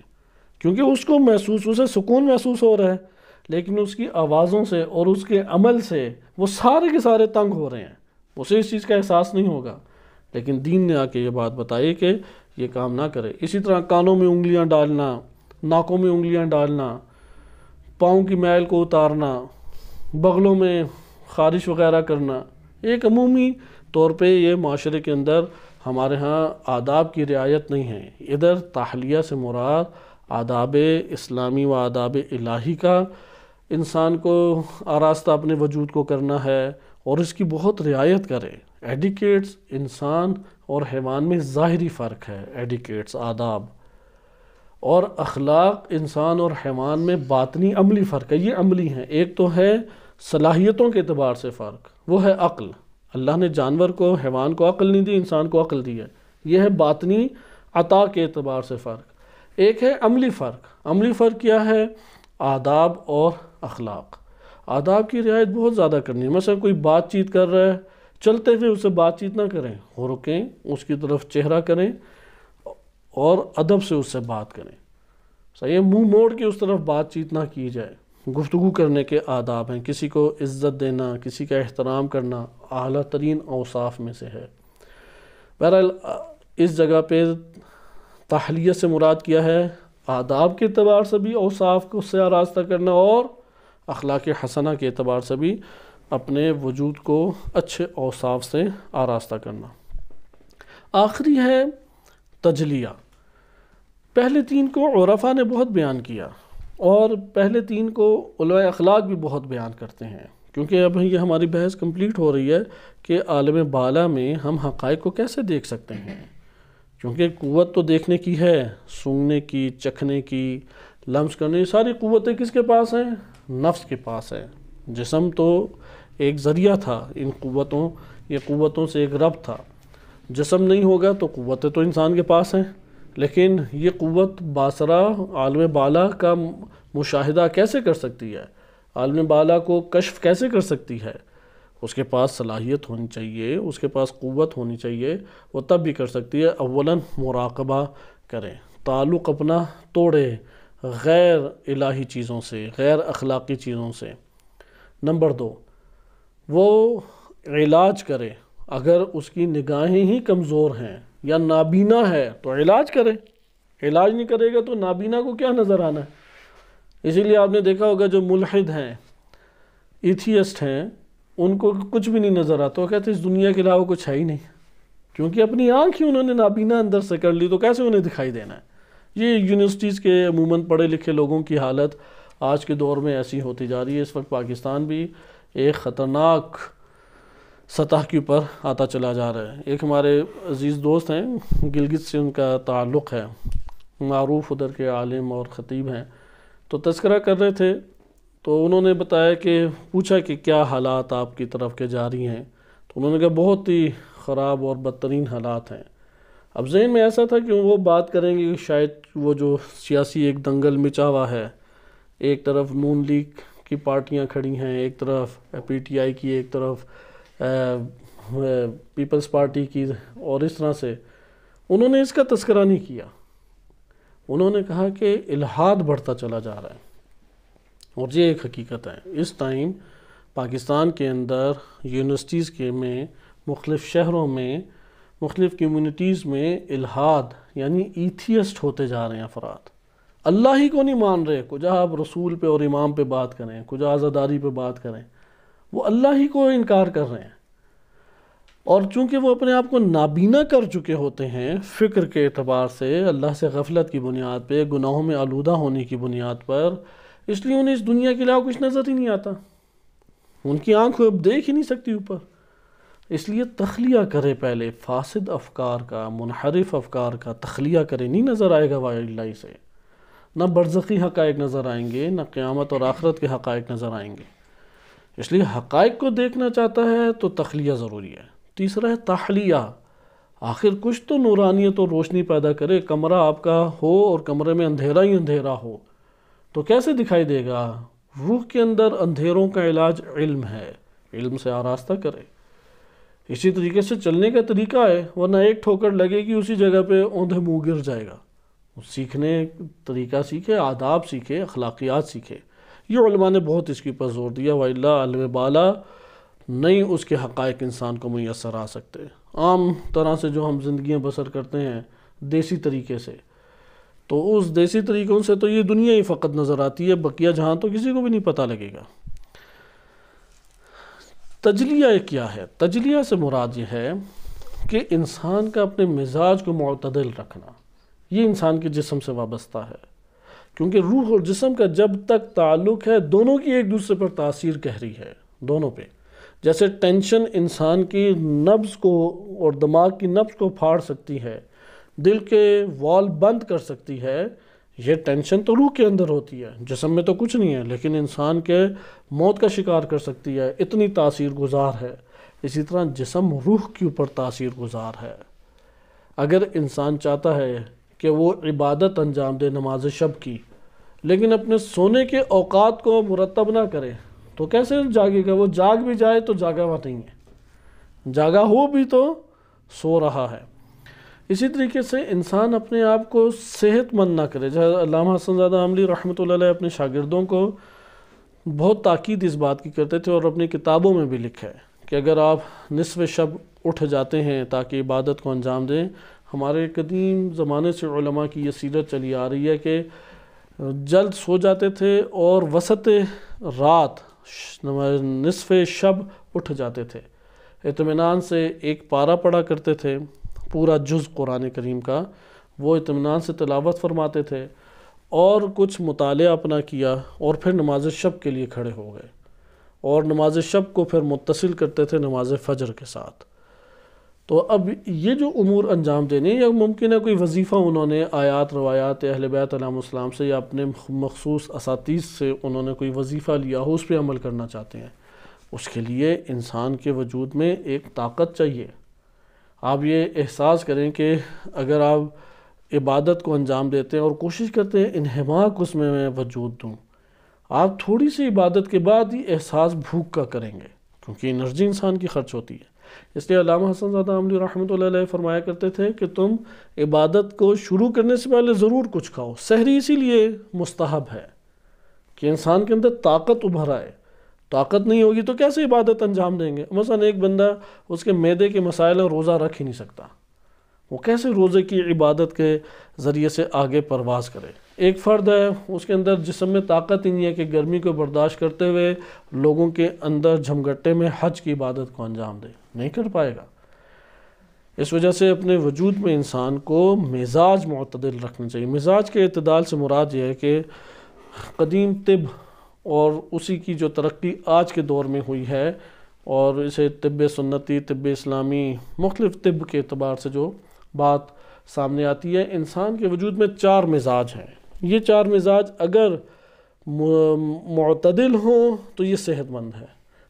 کیونکہ اس کو اسے سکون محسوس ہو رہا ہے، لیکن اس کی آوازوں سے اور اس کے عمل سے وہ سارے کے سارے تنگ ہو رہے ہیں، اسے اس چیز کا احساس نہیں ہوگا، لیکن دین نے آ کے یہ بات بتائی کہ یہ کام نہ کرے۔ اسی طرح کانوں میں انگلیاں ڈالنا، ناکوں میں انگلیاں ڈالنا، پاؤں کی میل کو اتارنا، بغلوں میں خارش وغیرہ کرنا، ایک عمومی طور پہ یہ معاشرے کے اندر ہمارے ہاں آداب کی رعایت نہیں ہے۔ ادھر تحلیہ سے مراد آداب اسلامی و آداب الہی کا انسان کو آراستہ اپنے وجود کو کرنا ہے اور اس کی بہت رعایت کرے۔ ایڈیکیٹس انسان اور حیوان میں ظاہری فرق ہے، ایڈیکیٹس آداب، اور اخلاق انسان اور حیوان میں باطنی عملی فرق ہے، یہ عملی ہیں۔ ایک تو ہے صلاحیتوں کے اعتبار سے فرق، وہ ہے عقل، اللہ نے جانور کو، حیوان کو عقل نہیں دی، انسان کو عقل دی ہے، یہ ہے باطنی عطا کے اعتبار سے فرق۔ ایک ہے عملی فرق، عملی فرق کیا ہے؟ آداب اور اخلاق۔ آداب کی رعایت بہت زیادہ کرنی ہے، مثلا کوئی بات چیت کر رہا ہے، چلتے ہوئے اسے بات چیت نہ کریں، وہ رکیں، اس کی طرف چہرہ کریں اور ادب سے اس سے بات کریں، صحیح، منہ موڑ کے اس طرف بات چیت نہ کی جائے۔ گفتگو کرنے کے آداب ہیں، کسی کو عزت دینا، کسی کا احترام کرنا اعلیٰ ترین اوصاف میں سے ہے۔ بہرحال اس جگہ پہ تحلیہ سے مراد کیا ہے؟ آداب کے اعتبار سے بھی اوصاف کو سے آراستہ کرنا اور اخلاق حسنہ کے اعتبار سے بھی اپنے وجود کو اچھے اوصاف سے آراستہ کرنا۔ آخری ہے تجلیہ۔ پہلے تین کو عرفاء نے بہت بیان کیا اور پہلے تین کو علماء اخلاق بھی بہت بیان کرتے ہیں، کیونکہ اب یہ ہماری بحث کمپلیٹ ہو رہی ہے کہ عالم بالا میں ہم حقائق کو کیسے دیکھ سکتے ہیں، کیونکہ قوت تو دیکھنے کی ہے، سونگنے کی، چکھنے کی، لمس کرنے کی، ساری قوتیں کس کے پاس ہیں؟ نفس کے پاس ہے۔ جسم تو ایک ذریعہ تھا ان قوتوں، یہ قوتوں سے ایک ربط تھا۔ جسم نہیں ہوگا تو قوتیں تو انسان کے پاس ہیں، لیکن یہ قوت باصرہ عالم بالا کا مشاہدہ کیسے کر سکتی ہے؟ عالم بالا کو کشف کیسے کر سکتی ہے؟ اس کے پاس صلاحیت ہونی چاہیے، اس کے پاس قوت ہونی چاہیے، وہ تب بھی کر سکتی ہے۔ اولاً مراقبہ کرے، تعلق اپنا توڑے غیر الہی چیزوں سے، غیر اخلاقی چیزوں سے۔ نمبر 2، وہ علاج کرے، اگر اس کی نگاہیں ہی کمزور ہیں یا نابینا ہے تو علاج کرے، علاج نہیں کرے گا تو نابینا کو کیا نظر آنا ہے؟ اسی لیے آپ نے دیکھا ہوگا جو ملحد ہیں، ایتھیسٹ ہیں، ان کو کچھ بھی نہیں نظر آتا، وہ کہتے ہیں اس دنیا کے علاوہ کچھ ہے ہی نہیں، کیونکہ اپنی آنکھ ہی انہوں نے نابینا اندر سے کر لی، تو کیسے انہیں دکھائی دینا ہے؟ یہ یونیورسٹیز کے عموماً پڑھے لکھے لوگوں کی حالت آج کے دور میں ایسی ہوتی جا رہی ہے۔ اس وقت پاکستان بھی ایک خطرناک سطح کے اوپر آتا چلا جا رہا ہے۔ ایک ہمارے عزیز دوست ہیں، گلگت سے ان کا تعلق ہے، معروف ادھر کے عالم اور خطیب ہیں، تو تذکرہ کر رہے تھے، تو انہوں نے بتایا کہ پوچھا کہ کیا حالات آپ کی طرف کے جاری ہیں، تو انہوں نے کہا بہت ہی خراب اور بدترین حالات ہیں۔ اب ذہن میں ایسا تھا کہ وہ بات کریں گے کہ شاید وہ جو سیاسی ایک دنگل مچا ہوا ہے، ایک طرف نون لیگ کی پارٹیاں کھڑی ہیں، ایک طرف پی ٹی آئی کی، ایک طرف پیپلز پارٹی کی، اور اس طرح سے انہوں نے اس کا تذکرہ نہیں کیا۔ انہوں نے کہا کہ الحاد بڑھتا چلا جا رہا ہے، اور یہ ایک حقیقت ہے۔ اس ٹائم پاکستان کے اندر یونیورسٹیز کے میں، مختلف شہروں میں، مختلف کمیونٹیز میں الحاد یعنی ایتھیسٹ ہوتے جا رہے ہیں افراد، اللہ ہی کو نہیں مان رہے۔ کجا آپ رسول پہ اور امام پہ بات کریں، کجا عزاداری پہ بات کریں، وہ اللہ ہی کو انکار کر رہے ہیں، اور چونکہ وہ اپنے آپ کو نابینا کر چکے ہوتے ہیں فکر کے اعتبار سے، اللہ سے غفلت کی بنیاد پہ، گناہوں میں آلودہ ہونے کی بنیاد پر، اس لیے انہیں اس دنیا کے علاوہ کچھ نظر ہی نہیں آتا، ان کی آنکھ اب دیکھ ہی نہیں سکتی اوپر۔ اس لیے تخلیہ کرے، پہلے فاسد افکار کا، منحرف افکار کا تخلیہ کرے، نہیں نظر آئے گا وائلڈ لائف سے، نہ برزخی حقائق نظر آئیں گے، نہ قیامت اور آخرت کے حقائق نظر آئیں گے۔ اس لیے حقائق کو دیکھنا چاہتا ہے تو تخلیہ ضروری ہے۔ تیسرا ہے تحلیہ، آخر کچھ تو نورانیت اور روشنی پیدا کرے۔ کمرہ آپ کا ہو اور کمرے میں اندھیرا ہی اندھیرا ہو تو کیسے دکھائی دے گا؟ روح کے اندر اندھیروں کا علاج علم ہے، علم سے آراستہ کرے۔ اسی طریقے سے چلنے کا طریقہ ہے، ورنہ ایک ٹھوکر لگے گی اسی جگہ پہ اوندھے منہ گر جائے گا۔ سیکھنے طریقہ سیکھے، آداب سیکھے، اخلاقیات سیکھے۔ یہ علماء نے بہت اس کے پر زور دیا، وَإِلَّا علم بالا نہیں اس کے حقائق انسان کو میسر آ سکتے۔ عام طرح سے جو ہم زندگیاں بسر کرتے ہیں دیسی طریقے سے، تو اس دیسی طریقوں سے تو یہ دنیا ہی فقط نظر آتی ہے، بقیہ جہاں تو کسی کو بھی نہیں پتہ لگے گا۔ تجلیہ کیا ہے؟ تجلیہ سے مراد یہ ہے کہ انسان کا اپنے مزاج کو معتدل رکھنا، یہ انسان کے جسم سے وابستہ ہے، کیونکہ روح اور جسم کا جب تک تعلق ہے دونوں کی ایک دوسرے پر تاثیر گہری ہے، دونوں پہ۔ جیسے ٹینشن انسان کی نبض کو اور دماغ کی نبض کو پھاڑ سکتی ہے، دل کے وال بند کر سکتی ہے، یہ ٹینشن تو روح کے اندر ہوتی ہے، جسم میں تو کچھ نہیں ہے، لیکن انسان کے موت کا شکار کر سکتی ہے، اتنی تاثیر گزار ہے۔ اسی طرح جسم روح کے اوپر تاثیر گزار ہے۔ اگر انسان چاہتا ہے کہ وہ عبادت انجام دے نماز شب کی، لیکن اپنے سونے کے اوقات کو مرتب نہ کرے تو کیسے جاگے گا؟ وہ جاگ بھی جائے تو جاگا ہوا نہیں ہے، جاگا ہو بھی تو سو رہا ہے۔ اسی طریقے سے انسان اپنے آپ کو صحت مند نہ کرے۔ جیسے علامہ حسن زادہ عاملی رحمۃ اللہ علیہ اپنے شاگردوں کو بہت تاکید اس بات کی کرتے تھے، اور اپنی کتابوں میں بھی لکھا ہے کہ اگر آپ نصف شب اٹھ جاتے ہیں تاکہ عبادت کو انجام دیں، ہمارے قدیم زمانے سے علماء کی یہ سیرت چلی آ رہی ہے کہ جلد سو جاتے تھے اور وسط رات نصف شب اٹھ جاتے تھے، اطمینان سے ایک پارہ پڑھا کرتے تھے، پورا جز قرآن کریم کا وہ اطمینان سے تلاوت فرماتے تھے، اور کچھ مطالعہ اپنا کیا، اور پھر نماز شب کے لیے کھڑے ہو گئے، اور نماز شب کو پھر متصل کرتے تھے نماز فجر کے ساتھ۔ تو اب یہ جو امور انجام دینے، یا ممکن ہے کوئی وظیفہ انہوں نے آیات روایات اہل بیت علیہ السلام سے یا اپنے مخصوص اساتذہ سے انہوں نے کوئی وظیفہ لیا ہو، اس پہ عمل کرنا چاہتے ہیں، اس کے لیے انسان کے وجود میں ایک طاقت چاہیے۔ آپ یہ احساس کریں کہ اگر آپ عبادت کو انجام دیتے ہیں اور کوشش کرتے ہیں انہماک اس میں وجود دوں، آپ تھوڑی سی عبادت کے بعد ہی احساس بھوک کا کریں گے، کیونکہ انرجی انسان کی خرچ ہوتی ہے۔ اس لیے علامہ حسن زادہ عاملی رحمۃ اللہ علیہ فرمایا کرتے تھے کہ تم عبادت کو شروع کرنے سے پہلے ضرور کچھ کھاؤ۔ سحری اسی لیے مستحب ہے کہ انسان کے اندر طاقت ابھر آئے، طاقت نہیں ہوگی تو کیسے عبادت انجام دیں گے؟ مثلا ایک بندہ اس کے معدے کے مسائل اور روزہ رکھ ہی نہیں سکتا، وہ کیسے روزے کی عبادت کے ذریعے سے آگے پرواز کرے؟ ایک فرد ہے اس کے اندر جسم میں طاقت ہی نہیں ہے کہ گرمی کو برداشت کرتے ہوئے لوگوں کے اندر جھمگٹے میں حج کی عبادت کو انجام دے، نہیں کر پائے گا۔ اس وجہ سے اپنے وجود میں انسان کو مزاج معتدل رکھنا چاہیے۔ مزاج کے اعتدال سے مراد یہ ہے کہ قدیم طب اور اسی کی جو ترقی آج کے دور میں ہوئی ہے، اور اسے طب سنتی، طب اسلامی، مختلف طب کے اعتبار سے جو بات سامنے آتی ہے، انسان کے وجود میں 4 مزاج ہیں۔ یہ 4 مزاج اگر معتدل ہوں تو یہ صحت مند ہے،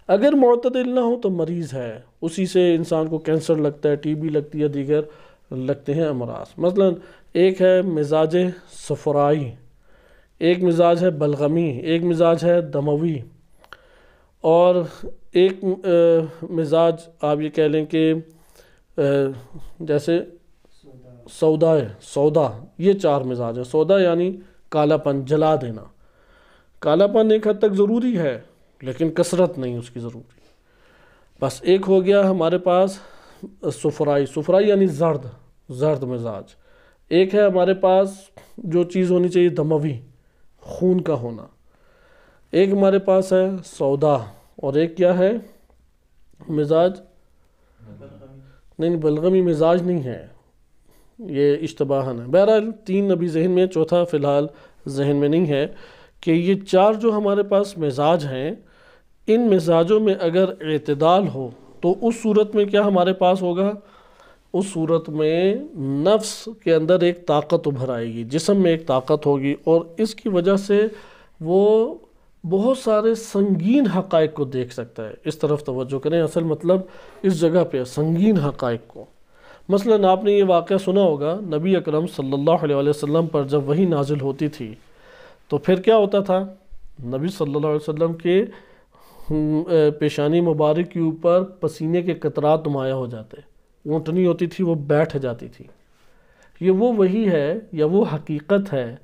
اگر معتدل نہ ہو تو مریض ہے، اسی سے انسان کو کینسر لگتا ہے، ٹی بی لگتی ہے، دیگر لگتے ہیں امراض۔ مثلا ایک ہے مزاج صفرائی، ایک مزاج ہے بلغمی، ایک مزاج ہے دموی، اور ایک مزاج آپ یہ کہہ لیں کہ جیسے سودا، یہ 4 مزاج ہیں۔ سودا یعنی کالا پن، جلا دینا۔ کالا پن ایک حد تک ضروری ہے لیکن کثرت نہیں اس کی ضروری۔ بس ایک ہو گیا ہمارے پاس صفرائی یعنی زرد مزاج۔ ایک ہے ہمارے پاس جو چیز ہونی چاہیے دموی، خون کا ہونا۔ ایک ہمارے پاس ہے سودا، اور ایک کیا ہے مزاج؟ نہیں، بلغمی مزاج نہیں ہے، یہ اشتباہن ہے۔ بہرحال 3 ابھی ذہن میں، چوتھا فی الحال ذہن میں نہیں ہے، کہ یہ 4 جو ہمارے پاس مزاج ہیں، ان مزاجوں میں اگر اعتدال ہو تو اس صورت میں کیا ہمارے پاس ہوگا؟ اس صورت میں نفس کے اندر ایک طاقت ابھر آئے گی، جسم میں ایک طاقت ہوگی، اور اس کی وجہ سے وہ بہت سارے سنگین حقائق کو دیکھ سکتا ہے۔ اس طرف توجہ کریں، اصل مطلب اس جگہ پہ سنگین حقائق کو۔ مثلاً آپ نے یہ واقعہ سنا ہوگا، نبی اکرم صلی اللہ علیہ وسلم پر جب وحی نازل ہوتی تھی تو پھر کیا ہوتا تھا؟ نبی صلی اللہ علیہ وسلم کے پیشانی مبارک کے اوپر پسینے کے قطرات نمایاں ہو جاتے، اونٹنی ہوتی تھی وہ بیٹھ جاتی تھی۔ یہ وہ وحی ہے یا وہ حقیقت ہے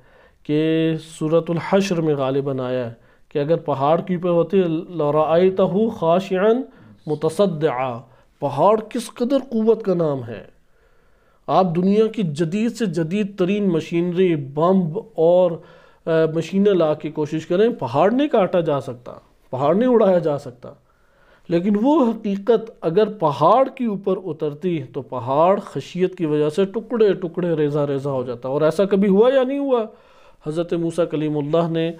کہ سورۃ الحشر میں غالباً آیا ہے کہ اگر پہاڑ کے اوپر ہوتے لَرَأَيْتَهُ خَاشِعًا مُتَصَدِّعًا، پہاڑ کس قدر قوت کا نام ہے۔ آپ دنیا کی جدید سے جدید ترین مشینری، بمب اور مشینیں لا کے کوشش کریں، پہاڑ نہیں کاٹا جا سکتا، پہاڑ نہیں اڑایا جا سکتا۔ لیکن وہ حقیقت اگر پہاڑ کے اوپر اترتی تو پہاڑ خشیت کی وجہ سے ٹکڑے ٹکڑے ریزہ ریزہ ہو جاتا۔ اور ایسا کبھی ہوا یا نہیں ہوا؟ حضرت موسیٰ کلیم اللہ نے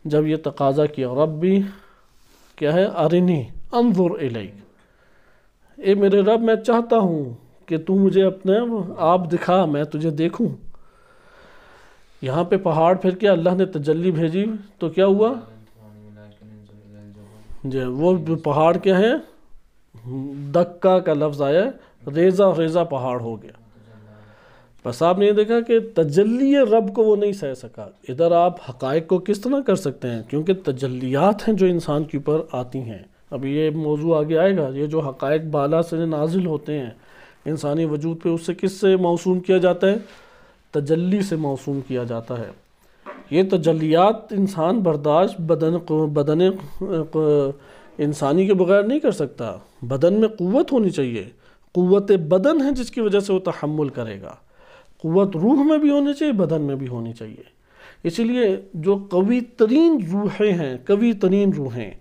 جب یہ تقاضا کیا، ربی کیا ہے؟ ارنی انظر الیک، اے میرے رب میں چاہتا ہوں کہ تو مجھے اپنے آپ دکھا، میں تجھے دیکھوں۔ یہاں پہ پہاڑ پھر کیا اللہ نے تجلی بھیجی تو کیا ہوا؟ جی وہ پہاڑ کیا ہے؟ دکا کا لفظ آیا، ریزہ ریزہ پہاڑ ہو گیا۔ بس آپ نے یہ دیکھا کہ تجلی رب کو وہ نہیں سہ سکا۔ ادھر آپ حقائق کو کس طرح کر سکتے ہیں؟ کیونکہ تجلیات ہیں جو انسان کے اوپر آتی ہیں۔ اب یہ موضوع آگے آئے گا، یہ جو حقائق بالا سے نازل ہوتے ہیں انسانی وجود پہ، اس سے کس سے موسوم کیا جاتا ہے؟ تجلی سے موسوم کیا جاتا ہے۔ یہ تجلیات انسان برداشت بدن انسانی کے بغیر نہیں کر سکتا۔ بدن میں قوت ہونی چاہیے، قوت بدن ہے جس کی وجہ سے وہ تحمل کرے گا۔ قوت روح میں بھی ہونی چاہیے، بدن میں بھی ہونی چاہیے۔ اسی لیے جو قوی ترین روحیں ہیں، قوی ترین روحیں،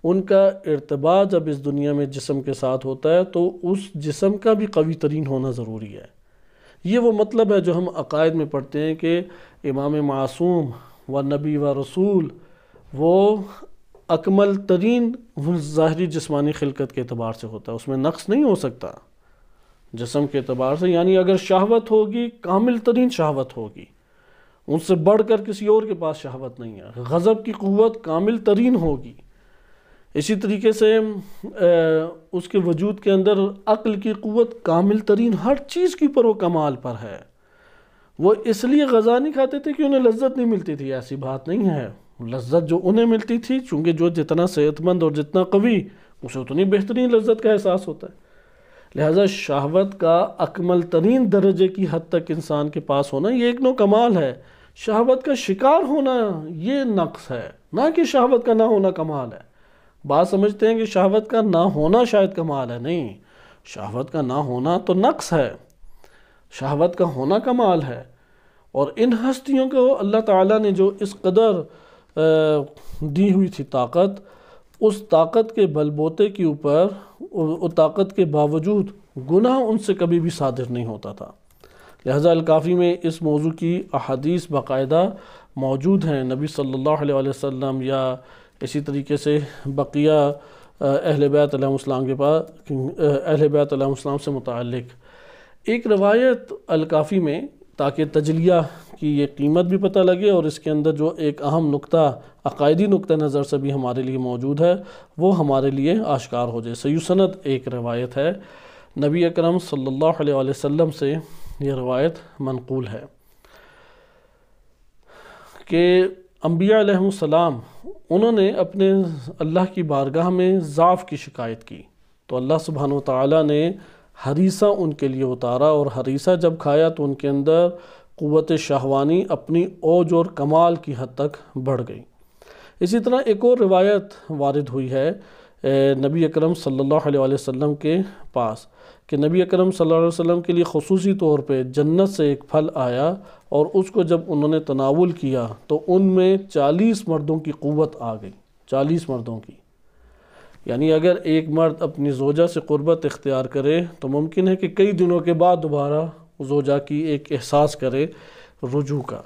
ان کا ارتباط جب اس دنیا میں جسم کے ساتھ ہوتا ہے تو اس جسم کا بھی قوی ترین ہونا ضروری ہے۔ یہ وہ مطلب ہے جو ہم عقائد میں پڑھتے ہیں کہ امام معصوم و نبی و رسول وہ اکمل ترین ظاہری جسمانی خلقت کے اعتبار سے ہوتا ہے، اس میں نقص نہیں ہو سکتا جسم کے اعتبار سے۔ یعنی اگر شہوت ہوگی کامل ترین شہوت ہوگی، ان سے بڑھ کر کسی اور کے پاس شہوت نہیں ہے۔ غضب کی قوت کامل ترین ہوگی۔ اسی طریقے سے اس کے وجود کے اندر عقل کی قوت کامل ترین، ہر چیز کے اوپر وہ کمال پر ہے۔ وہ اس لیے غذا نہیں کھاتے تھے کہ انہیں لذت نہیں ملتی تھی، ایسی بات نہیں ہے۔ لذت جو انہیں ملتی تھی، چونکہ جو جتنا صحت مند اور جتنا قوی، اسے اتنی بہترین لذت کا احساس ہوتا ہے۔ لہٰذا شہوت کا اکمل ترین درجے کی حد تک انسان کے پاس ہونا یہ ایک نوع کمال ہے۔ شہوت کا شکار ہونا یہ نقص ہے، نہ کہ شہوت کا نہ ہونا کمال ہے۔ بات سمجھتے ہیں کہ شہوت کا نہ ہونا شاید کمال ہے، نہیں، شہوت کا نہ ہونا تو نقص ہے، شہوت کا ہونا کمال ہے۔ اور ان ہستیوں کو اللہ تعالیٰ نے جو اس قدر دی ہوئی تھی طاقت، اس طاقت کے بل بوتے کے اوپر، اس طاقت کے باوجود گناہ ان سے کبھی بھی صادر نہیں ہوتا تھا۔ لہذا الکافی میں اس موضوع کی احادیث باقاعدہ موجود ہیں، نبی صلی اللہ علیہ وسلم یا اسی طریقے سے بقیہ اہل بیت علیہ السلام کے پاس، اہل بیت علیہ السلام سے متعلق ایک روایت الکافی میں، تاکہ تجلیہ کی یہ قیمت بھی پتہ لگے اور اس کے اندر جو ایک اہم نقطہ، عقائدی نقطہ نظر سے بھی ہمارے لیے موجود ہے وہ ہمارے لیے آشکار ہو جائے۔ صحیح سند ایک روایت ہے، نبی اکرم صلی اللہ علیہ وسلم سے یہ روایت منقول ہے کہ انبیاء علیہ السلام انہوں نے اپنے اللہ کی بارگاہ میں ضعف کی شکایت کی تو اللہ سبحانہ وتعالی نے ہریسہ ان کے لیے اتارا، اور ہریسہ جب کھایا تو ان کے اندر قوت شہوانی اپنی اوج اور کمال کی حد تک بڑھ گئی۔ اسی طرح ایک اور روایت وارد ہوئی ہے نبی اکرم صلی اللہ علیہ وسلم کے پاس کہ نبی اکرم صلی اللہ علیہ وسلم کے لیے خصوصی طور پہ جنت سے ایک پھل آیا، اور اس کو جب انہوں نے تناول کیا تو ان میں 40 مردوں کی قوت آ گئی، 40 مردوں کی۔ یعنی اگر ایک مرد اپنی زوجہ سے قربت اختیار کرے تو ممکن ہے کہ کئی دنوں کے بعد دوبارہ زوجہ کی ایک احساس کرے رجوع کا،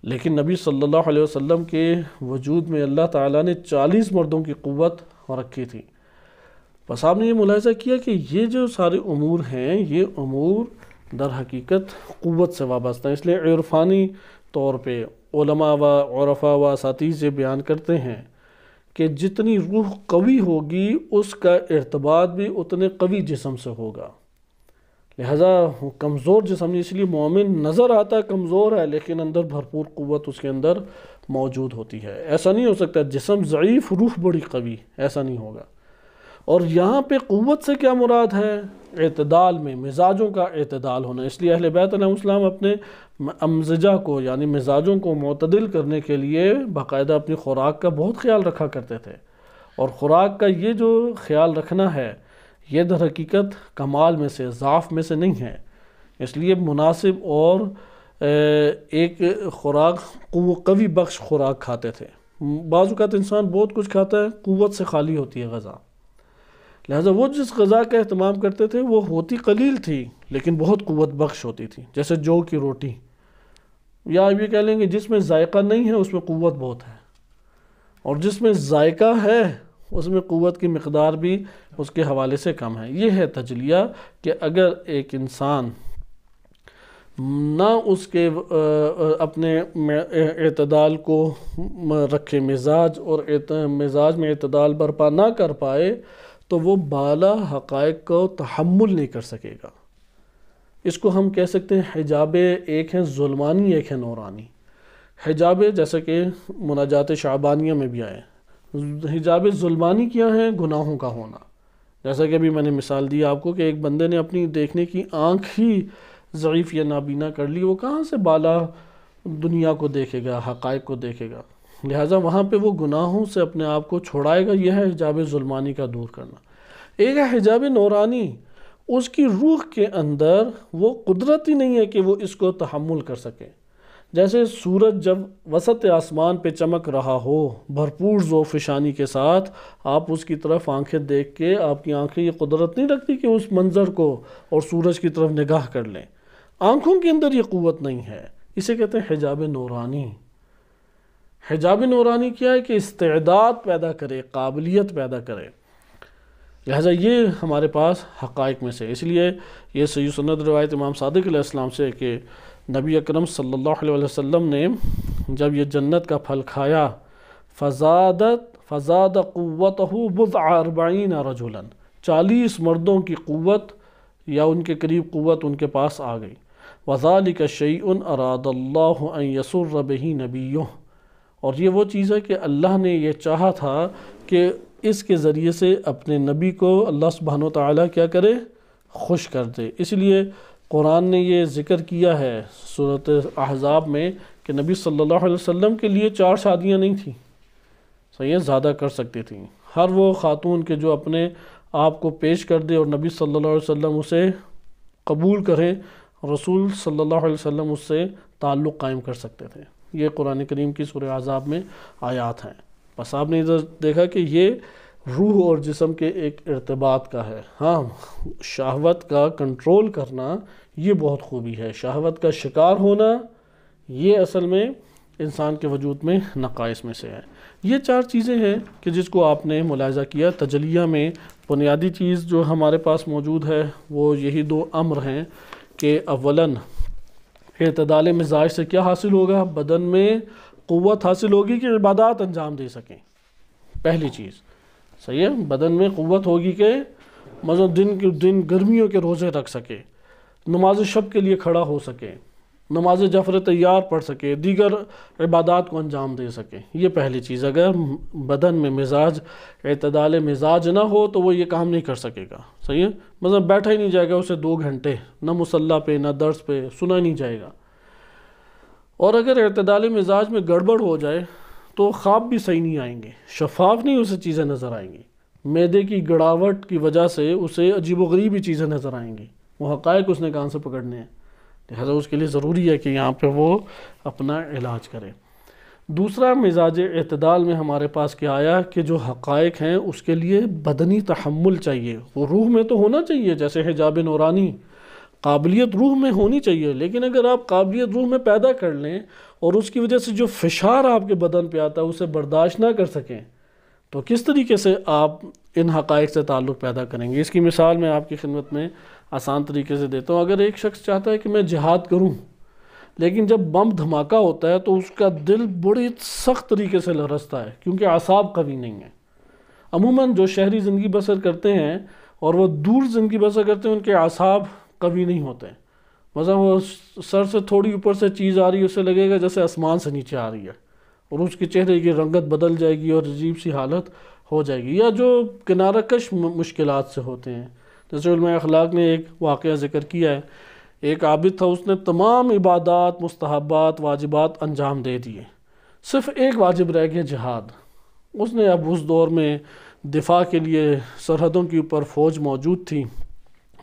لیکن نبی صلی اللہ علیہ وسلم کے وجود میں اللہ تعالیٰ نے 40 مردوں کی قوت رکھی تھی۔ بس آپ نے یہ ملاحظہ کیا کہ یہ جو سارے امور ہیں یہ امور در حقیقت قوت سے وابستہ ہیں، اس لیے عرفانی طور پہ علماء و عرفاء و اساتذہ سے بیان کرتے ہیں کہ جتنی روح قوی ہوگی اس کا ارتباط بھی اتنے قوی جسم سے ہوگا، لہذا کمزور جسم نہیں، اس لیے مومن نظر آتا کمزور ہے لیکن اندر بھرپور قوت اس کے اندر موجود ہوتی ہے۔ ایسا نہیں ہو سکتا جسم ضعیف روح بڑی قوی، ایسا نہیں ہوگا۔ اور یہاں پہ قوت سے کیا مراد ہے؟ اعتدال میں، مزاجوں کا اعتدال ہونا۔ اس لیے اہل بیت علیہ السلام اپنے امزجہ کو یعنی مزاجوں کو معتدل کرنے کے لیے باقاعدہ اپنی خوراک کا بہت خیال رکھا کرتے تھے، اور خوراک کا یہ جو خیال رکھنا ہے یہ در حقیقت کمال میں سے، ضعف میں سے نہیں ہے۔ اس لیے مناسب اور ایک خوراک قوی بخش خوراک کھاتے تھے۔ بعض اوقات انسان بہت کچھ کھاتا ہے، قوت سے خالی ہوتی ہے غذا، لہذا وہ جس غذا کا اہتمام کرتے تھے وہ ہوتی قلیل تھی لیکن بہت قوت بخش ہوتی تھی، جیسے جو کی روٹی، یا یہ کہہ لیں گے جس میں ذائقہ نہیں ہے اس میں قوت بہت ہے، اور جس میں ذائقہ ہے اس میں قوت کی مقدار بھی اس کے حوالے سے کم ہے۔ یہ ہے تجلیہ کہ اگر ایک انسان نہ اس کے اپنے اعتدال کو رکھے مزاج، اور مزاج میں اعتدال برپا نہ کر پائے تو وہ بالا حقائق کو تحمل نہیں کر سکے گا۔ اس کو ہم کہہ سکتے ہیں حجاب، ایک ہیں ظلمانی ایک ہے نورانی۔ حجاب جیسا کہ مناجات شعبانیہ میں بھی آئے، حجاب ظلمانی کیا ہے؟ گناہوں کا ہونا، جیسا کہ ابھی میں نے مثال دی آپ کو کہ ایک بندے نے اپنی دیکھنے کی آنکھ ہی ضعیف یا نابینا کر لی، وہ کہاں سے بالا دنیا کو دیکھے گا، حقائق کو دیکھے گا، لہٰذا وہاں پہ وہ گناہوں سے اپنے آپ کو چھوڑائے گا۔ یہ ہے حجاب ظلمانی کا دور کرنا۔ ایک ہے حجاب نورانی، اس کی روح کے اندر وہ قدرت ہی نہیں ہے کہ وہ اس کو تحمل کر سکے۔ جیسے سورج جب وسط آسمان پہ چمک رہا ہو بھرپور ذوق فشانی کے ساتھ، آپ اس کی طرف آنکھیں دیکھ کے آپ کی آنکھیں یہ قدرت نہیں رکھتی کہ اس منظر کو اور سورج کی طرف نگاہ کر لیں، آنکھوں کے اندر یہ قوت نہیں ہے، اسے کہتے ہیں حجاب نورانی۔ حجاب نورانی کیا ہے کہ استعداد پیدا کرے، قابلیت پیدا کرے، لہٰذا یہ ہمارے پاس حقائق میں سے۔ اس لیے یہ صحیح سند روایت امام صادق علیہ السلام سے کہ نبی اکرم صلی اللہ علیہ وسلم نے جب یہ جنت کا پھل کھایا فزاد قوتہ بضع 40 رجلا، 40 مردوں کی قوت یا ان کے قریب قوت ان کے پاس آ گئی۔ وَذَلِكَ شَيْءٌ أَرَادَ اللَّهُ أَن يَسُرَّ بِهِ نَبِيُّهُ، اور یہ وہ چیز ہے کہ اللہ نے یہ چاہا تھا کہ اس کے ذریعے سے اپنے نبی کو اللہ سبحانہ وتعالیٰ کیا کرے؟ خوش کر دے۔ اس لیے قرآن نے یہ ذکر کیا ہے سورۃ احزاب میں کہ نبی صلی اللہ علیہ وسلم کے لیے 4 شادیاں نہیں تھیں، صحیح، زیادہ کر سکتی تھیں۔ ہر وہ خاتون کے جو اپنے آپ کو پیش کر دے اور نبی صلی اللہ علیہ وسلم اسے قبول کرے، رسول صلی اللہ علیہ وسلم اس سے تعلق قائم کر سکتے تھے۔ یہ قرآن کریم کی سورہ احزاب میں آیات ہیں۔ بس آپ نے ادھر دیکھا کہ یہ روح اور جسم کے ایک ارتباط کا ہے۔ ہاں، شہوت کا کنٹرول کرنا یہ بہت خوبی ہے، شہوت کا شکار ہونا یہ اصل میں انسان کے وجود میں نقائص میں سے ہے۔ یہ 4 چیزیں ہیں کہ جس کو آپ نے ملاحظہ کیا۔ تجلیہ میں بنیادی چیز جو ہمارے پاس موجود ہے وہ یہی 2 امر ہیں کہ اولاً اعتدال مزاج سے کیا حاصل ہوگا؟ بدن میں قوت حاصل ہوگی کہ عبادات انجام دے سکیں، پہلی چیز، صحیح ہے، بدن میں قوت ہوگی کہ مثلا دن گرمیوں کے روزے رکھ سکے، نماز شب کے لیے کھڑا ہو سکے، نماز جعفر تیار پڑھ سکے، دیگر عبادات کو انجام دے سکے، یہ پہلی چیز۔ اگر بدن میں مزاج اعتدال مزاج نہ ہو تو وہ یہ کام نہیں کر سکے گا، صحیح ہے، مثلا بیٹھا ہی نہیں جائے گا اسے 2 گھنٹے، نہ مصلی پہ نہ درس پہ سنا نہیں جائے گا۔ اور اگر اعتدال مزاج میں گڑبڑ ہو جائے تو خواب بھی صحیح نہیں آئیں گے، شفاف نہیں اسے چیزیں نظر آئیں گی، معدے کی گڑاوٹ کی وجہ سے اسے عجیب و غریب ہی چیزیں نظر آئیں گی، وہ حقائق اس نے کہاں سے پکڑنے ہیں، لہذا اس کے لیے ضروری ہے کہ یہاں پہ وہ اپنا علاج کرے۔ دوسرا مزاج اعتدال میں ہمارے پاس کیا آیا کہ جو حقائق ہیں اس کے لیے بدنی تحمل چاہیے، وہ روح میں تو ہونا چاہیے، جیسے حجاب نورانی قابلیت روح میں ہونی چاہیے، لیکن اگر آپ قابلیت روح میں پیدا کر لیں اور اس کی وجہ سے جو فشار آپ کے بدن پہ آتا ہے اسے برداشت نہ کر سکیں تو کس طریقے سے آپ ان حقائق سے تعلق پیدا کریں گے؟ اس کی مثال میں آپ کی خدمت میں آسان طریقے سے دیتا ہوں. اگر ایک شخص چاہتا ہے کہ میں جہاد کروں، لیکن جب بم دھماکہ ہوتا ہے تو اس کا دل بڑی سخت طریقے سے لرزتا ہے، کیونکہ اعصاب قوی نہیں ہیں. عموماً جو شہری زندگی بسر کرتے ہیں اور وہ دور زندگی بسر کرتے ہیں، ان کے اعصاب قوی نہیں ہوتے. مثلا وہ سر سے تھوڑی اوپر سے چیز آ رہی ہے، اسے لگے گا جیسے آسمان سے نیچے آ رہی ہے، اور اس کے چہرے کی رنگت بدل جائے گی اور عجیب سی حالت ہو جائے گی. یا جو کنارہ کش مشکلات سے ہوتے ہیں، جیسے علماء اخلاق نے ایک واقعہ ذکر کیا ہے. ایک عابد تھا، اس نے تمام عبادات، مستحبات، واجبات انجام دے دیے، صرف ایک واجب رہ گیا، جہاد. اس نے اب اس دور میں دفاع کے لیے سرحدوں کے اوپر فوج موجود تھی،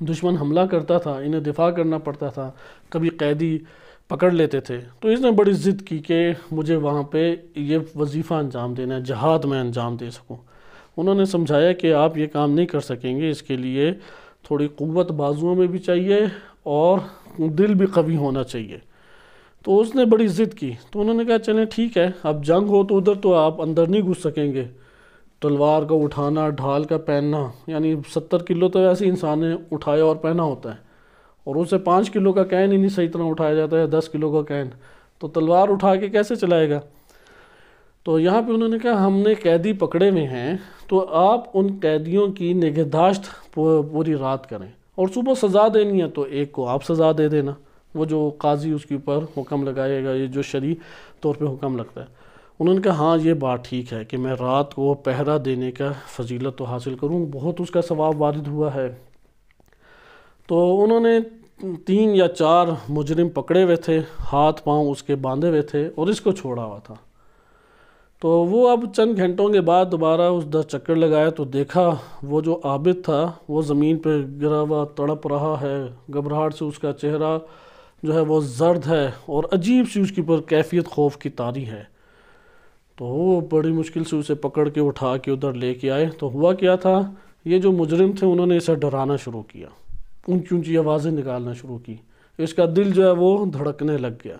دشمن حملہ کرتا تھا، انہیں دفاع کرنا پڑتا تھا، کبھی قیدی پکڑ لیتے تھے. تو اس نے بڑی ضد کی کہ مجھے وہاں پہ یہ وظیفہ انجام دینا ہے، جہاد میں انجام دے سکوں. انہوں نے سمجھایا کہ آپ یہ کام نہیں کر سکیں گے، اس کے لیے تھوڑی قوت بازوؤں میں بھی چاہیے اور دل بھی قوی ہونا چاہیے. تو اس نے بڑی ضد کی. تو انہوں نے کہا چلیں ٹھیک ہے، اب جنگ ہو تو ادھر تو آپ اندر نہیں گھس سکیں گے. تلوار کا اٹھانا، ڈھال کا پہننا، یعنی 70 کلو تو ایسے انسان نے اٹھایا اور پہنا ہوتا ہے، اور اسے 5 کلو کا کین ہی نہیں صحیح طرح اٹھایا جاتا ہے، 10 کلو کا کین، تو تلوار اٹھا کے کیسے چلائے گا؟ تو یہاں پہ انہوں نے کہا ہم نے قیدی پکڑے ہوئے ہیں، تو آپ ان قیدیوں کی نگہداشت پوری رات کریں، اور صبح سزا دینی ہے تو ایک کو آپ سزا دے دینا، وہ جو قاضی اس کے اوپر حکم لگائے گا، یہ جو شرعی طور پہ حکم لگتا ہے. انہوں نے کہا ہاں یہ بات ٹھیک ہے کہ میں رات کو پہرا دینے کا فضیلت تو حاصل کروں، بہت اس کا ثواب وارد ہوا ہے. تو انہوں نے 3 یا 4 مجرم پکڑے ہوئے تھے، ہاتھ پاؤں اس کے باندھے ہوئے تھے، اور اس کو چھوڑا ہوا تھا. تو وہ اب چند گھنٹوں کے بعد دوبارہ اس 10 چکر لگایا تو دیکھا وہ جو عابد تھا وہ زمین پہ گرا ہوا تڑپ رہا ہے، گھبراہٹ سے اس کا چہرہ جو ہے وہ زرد ہے، اور عجیب سی اس کی پر کیفیت خوف کی طاری ہے. تو وہ بڑی مشکل سے اسے پکڑ کے اٹھا کے ادھر لے کے آئے. تو ہوا کیا تھا، یہ جو مجرم تھے انہوں نے اسے ڈرانا شروع کیا، اونچی اونچی آوازیں نکالنا شروع کی. اس کا دل جو ہے وہ دھڑکنے لگ گیا.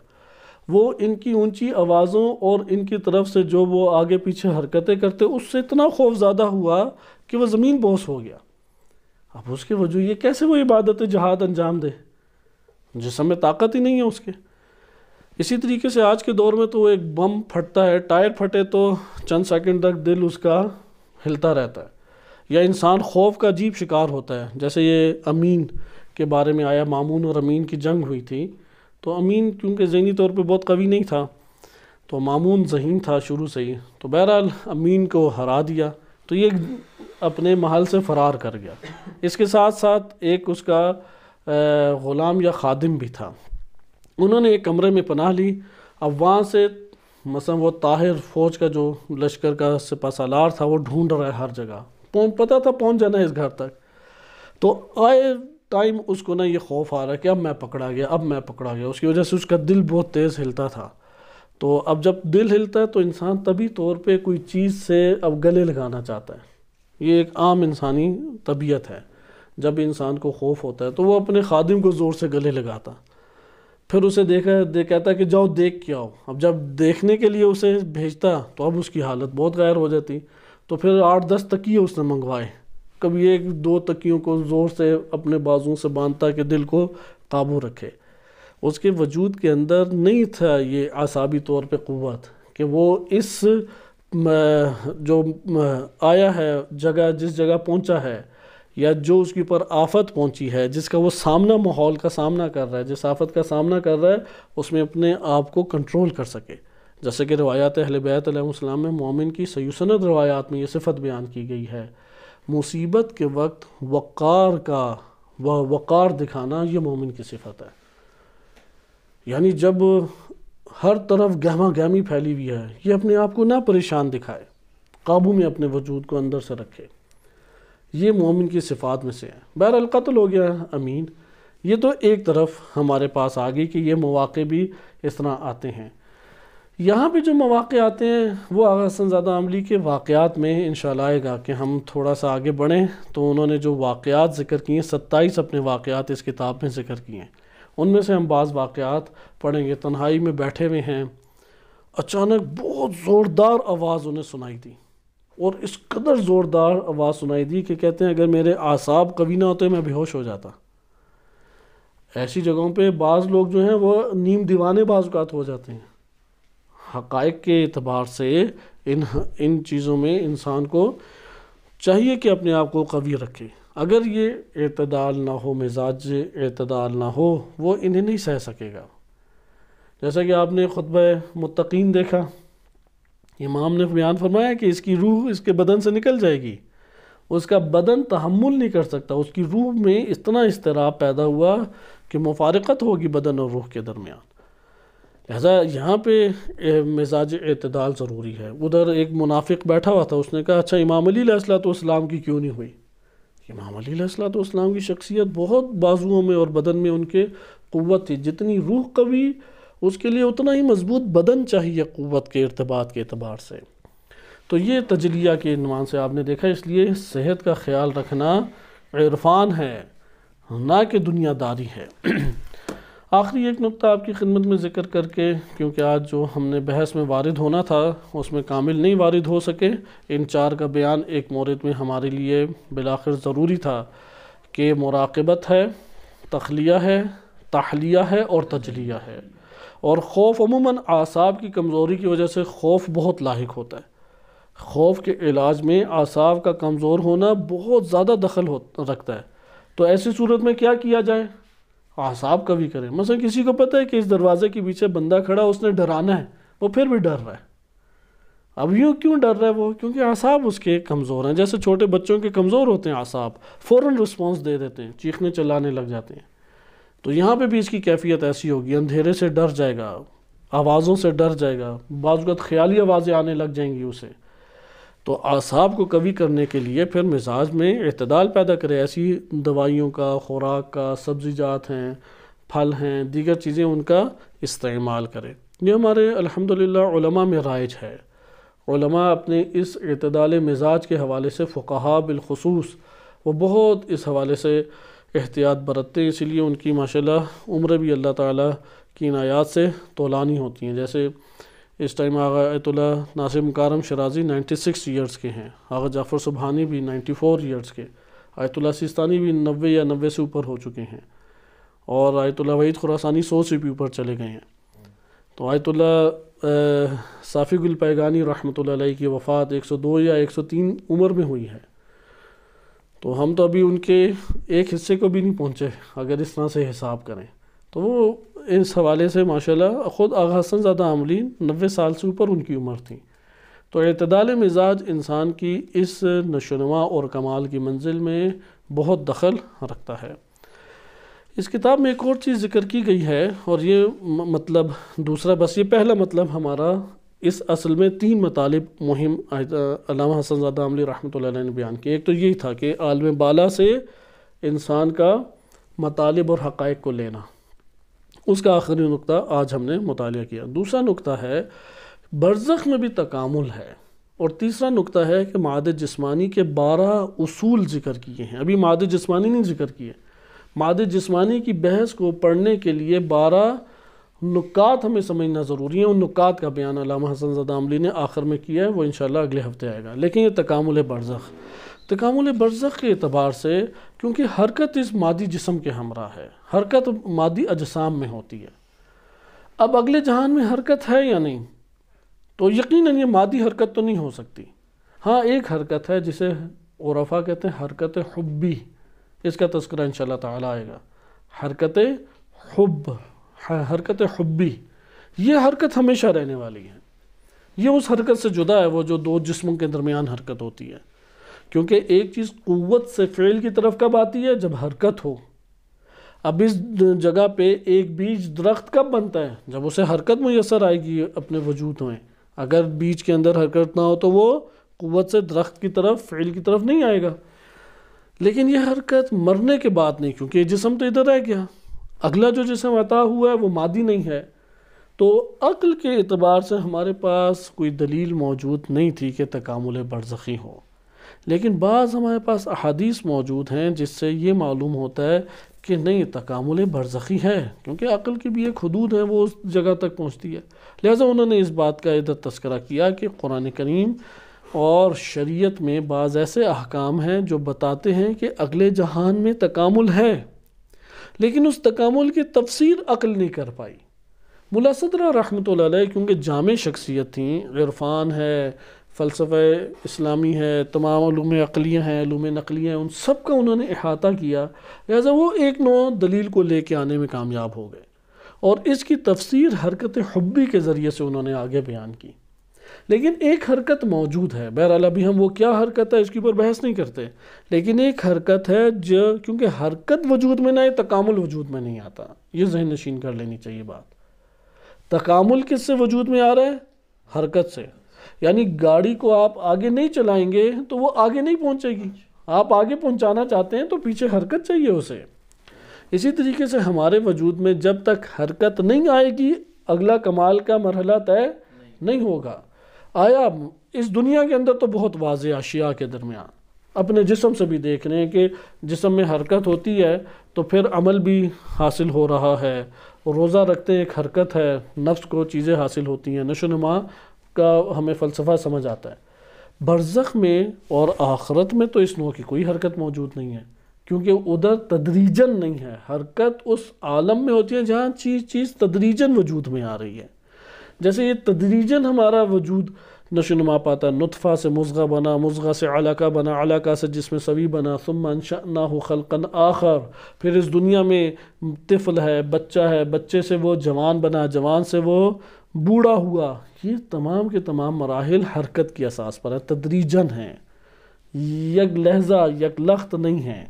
وہ ان کی اونچی آوازوں اور ان کی طرف سے جو وہ آگے پیچھے حرکتیں کرتے، اس سے اتنا خوف زدہ ہوا کہ وہ زمین بوس ہو گیا. اب اس کے وجہ یہ کیسے وہ عبادت جہاد انجام دے، جسم میں طاقت ہی نہیں ہے اس کے. اسی طریقے سے آج کے دور میں تو ایک بم پھٹتا ہے، ٹائر پھٹے تو چند سیکنڈ تک دل اس کا ہلتا رہتا ہے، یا انسان خوف کا عجیب شکار ہوتا ہے. جیسے یہ امین کے بارے میں آیا، مامون اور امین کی جنگ ہوئی تھی. تو امین کیونکہ ذہنی طور پہ بہت قوی نہیں تھا، تو مامون ذہین تھا شروع سے ہی، تو بہرحال امین کو ہرا دیا. تو یہ اپنے محل سے فرار کر گیا. اس کے ساتھ ساتھ ایک اس کا غلام یا خادم بھی تھا. انہوں نے ایک کمرے میں پناہ لی. اب وہاں سے مثلا وہ طاہر فوج کا جو لشکر کا سپہ سالار تھا وہ ڈھونڈ رہا ہے ہر جگہ، پتہ تھا پہنچ جانا ہے اس گھر تک. تو آئے ٹائم اس کو نا یہ خوف آ رہا ہے کہ اب میں پکڑا گیا، اب میں پکڑا گیا. اس کی وجہ سے اس کا دل بہت تیز ہلتا تھا. تو اب جب دل ہلتا ہے تو انسان طبی طور پہ کوئی چیز سے اب گلے لگانا چاہتا ہے. یہ ایک عام انسانی طبیعت ہے. جب انسان کو خوف ہوتا ہے تو وہ اپنے خادم کو زور سے گلے لگاتا، پھر اسے کہتا کہ جاؤ دیکھ کے آؤ. اب جب دیکھنے کے لیے اسے بھیجتا تو اب اس کی حالت بہت غیر ہو جاتی. تو پھر 8-10 تکیے اس نے منگوائے، کبھی 1-2 تکیوں کو زور سے اپنے بازوں سے باندھتا کہ دل کو قابو رکھے. اس کے وجود کے اندر نہیں تھا یہ اعصابی طور پہ قوت کہ وہ اس جو آیا ہے جگہ، جس جگہ پہنچا ہے، یا جو اس کے اوپر آفت پہنچی ہے، جس کا وہ سامنا، ماحول کا سامنا کر رہا ہے، جس آفت کا سامنا کر رہا ہے، اس میں اپنے آپ کو کنٹرول کر سکے. جیسے کہ روایات اہل بیت علیہ السلام میں مومن کی صحیح سند روایات میں یہ صفت بیان کی گئی ہے، مصیبت کے وقت وقار دکھانا یہ مومن کی صفت ہے. یعنی جب ہر طرف گہما گہمی پھیلی ہوئی ہے، یہ اپنے آپ کو نہ پریشان دکھائے، قابو میں اپنے وجود کو اندر سے رکھے. یہ مومن کی صفات میں سے ہے. بہرحال قتل ہو گیا امین. یہ تو ایک طرف ہمارے پاس آ گئی کہ یہ مواقع بھی اس طرح آتے ہیں. یہاں پہ جو مواقع آتے ہیں وہ آغا حسن زادہ عاملی کے واقعات میں انشاءاللہ آئے گا کہ ہم تھوڑا سا آگے بڑھیں. تو انہوں نے جو واقعات ذکر کیے ہیں، 27 اپنے واقعات اس کتاب میں ذکر کیے ہیں. ان میں سے ہم بعض واقعات پڑھیں گے. تنہائی میں بیٹھے ہوئے ہیں، اچانک بہت زوردار آواز انہیں سنائی دی، اور اس قدر زوردار آواز سنائی دی کہ کہتے ہیں اگر میرے اعصاب قوی نہ ہوتے میں بے ہوش ہو جاتا۔ ایسی جگہوں پہ بعض لوگ جو ہیں وہ نیم دیوانے بعض اوقات ہو جاتے ہیں۔ حقائق کے اعتبار سے ان چیزوں میں انسان کو چاہیے کہ اپنے آپ کو قوی رکھے۔ اگر یہ اعتدال نہ ہو، مزاج اعتدال نہ ہو، وہ انہیں نہیں سہ سکے گا۔ جیسا کہ آپ نے خطبہ متقین دیکھا، امام نے بیان فرمایا کہ اس کی روح اس کے بدن سے نکل جائے گی، اس کا بدن تحمل نہیں کر سکتا، اس کی روح میں اتنا اضطراب پیدا ہوا کہ مفارقت ہوگی بدن اور روح کے درمیان۔ لہذا یہاں پہ مزاج اعتدال ضروری ہے۔ ادھر ایک منافق بیٹھا ہوا تھا، اس نے کہا اچھا امام علی علیہ السلام کی کیوں نہیں ہوئی؟ امام علی علیہ السلام کی شخصیت بہت بازوؤں میں اور بدن میں ان کے قوت تھی، جتنی روح قوی اس کے لیے اتنا ہی مضبوط بدن چاہیے قوت کے ارتباط کے اعتبار سے۔ تو یہ تجلیہ کے عنوان سے آپ نے دیکھا، اس لیے صحت کا خیال رکھنا عرفان ہے نہ کہ دنیا داری ہے۔ آخری ایک نقطہ آپ کی خدمت میں ذکر کر کے، کیونکہ آج جو ہم نے بحث میں وارد ہونا تھا اس میں کامل نہیں وارد ہو سکے، ان چار کا بیان ایک مورد میں ہمارے لیے بالآخر ضروری تھا کہ مراقبت ہے، تخلیہ ہے، تحلیہ ہے اور تجلیہ ہے۔ اور خوف عموماً اعصاب کی کمزوری کی وجہ سے خوف بہت لاحق ہوتا ہے۔ خوف کے علاج میں اعصاب کا کمزور ہونا بہت زیادہ دخل رکھتا ہے۔ تو ایسی صورت میں کیا کیا جائے؟ اعصاب قوی کریں۔ مثلا کسی کو پتہ ہے کہ اس دروازے کے پیچھے بندہ کھڑا، اس نے ڈرانا ہے، وہ پھر بھی ڈر رہا ہے۔ اب یوں کیوں ڈر رہا ہے وہ؟ کیونکہ اعصاب اس کے کمزور ہیں۔ جیسے چھوٹے بچوں کے کمزور ہوتے ہیں اعصاب، فوراً رسپانس دے دیتے ہیں، چیخنے چلانے لگ جاتے ہیں۔ تو یہاں پہ بھی اس کی کیفیت ایسی ہوگی، اندھیرے سے ڈر جائے گا، آوازوں سے ڈر جائے گا، بعض اوقات خیالی آوازیں آنے لگ جائیں گی اسے۔ تو اعصاب کو قوی کرنے کے لیے پھر مزاج میں اعتدال پیدا کرے، ایسی دوائیوں کا، خوراک کا، سبزیجات ہیں، پھل ہیں، دیگر چیزیں ان کا استعمال کرے۔ یہ ہمارے الحمدللہ علماء میں رائج ہے۔ علماء اپنے اس اعتدال مزاج کے حوالے سے، فقہاء بالخصوص، وہ بہت اس حوالے سے احتیاط برتتے ہیں، اسی لیے ان کی ماشاءاللہ عمر بھی اللہ تعالیٰ کی عنایات سے طولانی ہوتی ہیں۔ جیسے اس ٹائم آغا آیت اللہ ناصر مکارم شرازی 96 ایئرز کے ہیں، آغا جعفر سبحانی بھی 94 ایئرز کے، آیت اللہ سیستانی بھی 90 یا 90 سے اوپر ہو چکے ہیں، اور آیت اللہ وحید خراسانی 100 سے بھی اوپر چلے گئے ہیں۔ تو آیت اللہ صافی گل پیگانی رحمۃ اللہ علیہ کی وفات 102 یا 103 عمر میں ہوئی ہے۔ تو ہم تو ابھی ان کے ایک حصے کو بھی نہیں پہنچے اگر اس طرح سے حساب کریں۔ تو وہ اس حوالے سے ماشاءاللہ خود آغا حسن زادہ عاملی 90 سال سے اوپر ان کی عمر تھی۔ تو اعتدال مزاج انسان کی اس نشوونما اور کمال کی منزل میں بہت دخل رکھتا ہے۔ اس کتاب میں ایک اور چیز ذکر کی گئی ہے، اور یہ مطلب دوسرا، بس یہ پہلا مطلب ہمارا اس اصل میں 3 مطالب مہم علامہ حسن زادہ عاملی رحمۃ اللہ علیہ نے بیان کیے۔ ایک تو یہی تھا کہ عالم بالا سے انسان کا مطالب اور حقائق کو لینا، اس کا آخری نقطہ آج ہم نے مطالعہ کیا۔ دوسرا نقطہ ہے برزخ میں بھی تکامل ہے، اور تیسرا نقطہ ہے کہ معاد جسمانی کے 12 اصول ذکر کیے ہیں۔ ابھی معاد جسمانی نہیں ذکر کیے، معاد جسمانی کی بحث کو پڑھنے کے لیے 12 نکات ہمیں سمجھنا ضروری ہیں۔ ان نکات کا بیان علامہ حسن زادہ عاملی نے آخر میں کیا ہے، وہ انشاءاللہ اگلے ہفتے آئے گا۔ لیکن یہ تکامل برزخ، تکامل برزخ کے اعتبار سے، کیونکہ حرکت اس مادی جسم کے ہمراہ ہے، حرکت مادی اجسام میں ہوتی ہے۔ اب اگلے جہان میں حرکت ہے یا نہیں؟ تو یقیناً یہ مادی حرکت تو نہیں ہو سکتی۔ ہاں ایک حرکت ہے جسے عرفاء کہتے ہیں حرکت حبی، اس کا تذکرہ انشاءاللہ تعالی آئے گا۔ حرکت حب، حرکت حبی، یہ حرکت ہمیشہ رہنے والی ہے۔ یہ اس حرکت سے جدا ہے وہ جو 2 جسموں کے درمیان حرکت ہوتی ہے، کیونکہ ایک چیز قوت سے فعل کی طرف کب آتی ہے؟ جب حرکت ہو۔ اب اس جگہ پہ ایک بیج درخت کب بنتا ہے؟ جب اسے حرکت میسر آئے گی اپنے وجود میں۔ اگر بیج کے اندر حرکت نہ ہو تو وہ قوت سے درخت کی طرف، فعل کی طرف نہیں آئے گا۔ لیکن یہ حرکت مرنے کے بعد نہیں، کیونکہ یہ جسم تو ادھر رہ گیا، اگلا جو جسم عطا ہوا ہے وہ مادی نہیں ہے۔ تو عقل کے اعتبار سے ہمارے پاس کوئی دلیل موجود نہیں تھی کہ تکامل برزخی ہو، لیکن بعض ہمارے پاس احادیث موجود ہیں جس سے یہ معلوم ہوتا ہے کہ نہیں، تکامل برزخی ہے، کیونکہ عقل کی بھی ایک حدود ہے، وہ اس جگہ تک پہنچتی ہے۔ لہٰذا انہوں نے اس بات کا ادھر تذکرہ کیا کہ قرآن کریم اور شریعت میں بعض ایسے احکام ہیں جو بتاتے ہیں کہ اگلے جہان میں تکامل ہے، لیکن اس تکامل کی تفسیر عقل نہیں کر پائی۔ ملا صدرہ رحمۃ اللہ علیہ کیونکہ جامع شخصیت تھیں، عرفان ہے، فلسفہ اسلامی ہے، تمام علوم عقلیہ ہیں، علوم نقلیہ ہیں، ان سب کا انہوں نے احاطہ کیا، لہذا وہ ایک نو دلیل کو لے کے آنے میں کامیاب ہو گئے، اور اس کی تفسیر حرکت حبی کے ذریعے سے انہوں نے آگے بیان کی۔ لیکن ایک حرکت موجود ہے، بہرحال ابھی ہم وہ کیا حرکت ہے اس کے اوپر بحث نہیں کرتے، لیکن ایک حرکت ہے جو کیونکہ حرکت وجود میں نہ آئے تکامل وجود میں نہیں آتا، یہ ذہن نشین کر لینی چاہیے بات۔ تکامل کس سے وجود میں آ رہا ہے؟ حرکت سے، یعنی گاڑی کو آپ آگے نہیں چلائیں گے تو وہ آگے نہیں پہنچے گی، آپ آگے پہنچانا چاہتے ہیں تو پیچھے حرکت چاہیے اسے۔ اسی طریقے سے ہمارے وجود میں جب تک حرکت نہیں آئے گی اگلا کمال کا مرحلہ طے نہیں ہوگا۔ آیا اس دنیا کے اندر تو بہت واضح اشیاء کے درمیان اپنے جسم سے بھی دیکھ رہے ہیں کہ جسم میں حرکت ہوتی ہے تو پھر عمل بھی حاصل ہو رہا ہے، روزہ رکھتے ایک حرکت ہے، نفس کو چیزیں حاصل ہوتی ہیں، نشو و نما کا ہمیں فلسفہ سمجھ آتا ہے۔ برزخ میں اور آخرت میں تو اس نوع کی کوئی حرکت موجود نہیں ہے، کیونکہ ادھر تدریجن نہیں ہے، حرکت اس عالم میں ہوتی ہے جہاں چیز تدریجن وجود میں آ رہی ہے۔ جیسے یہ تدریجن ہمارا وجود نشو و نما پاتا ہے، نطفہ سے مضغہ بنا، مضغہ سے علقہ بنا، علقہ سے جسم سوی بنا، ثم انشأناہ خلقا آخر، پھر اس دنیا میں طفل ہے، بچہ ہے، بچے سے وہ جوان بنا، جوان سے وہ بوڑھا ہوا۔ یہ تمام کے تمام مراحل حرکت کی اساس پر ہے، تدریجن ہیں، یک لحظہ یک لخت نہیں ہیں،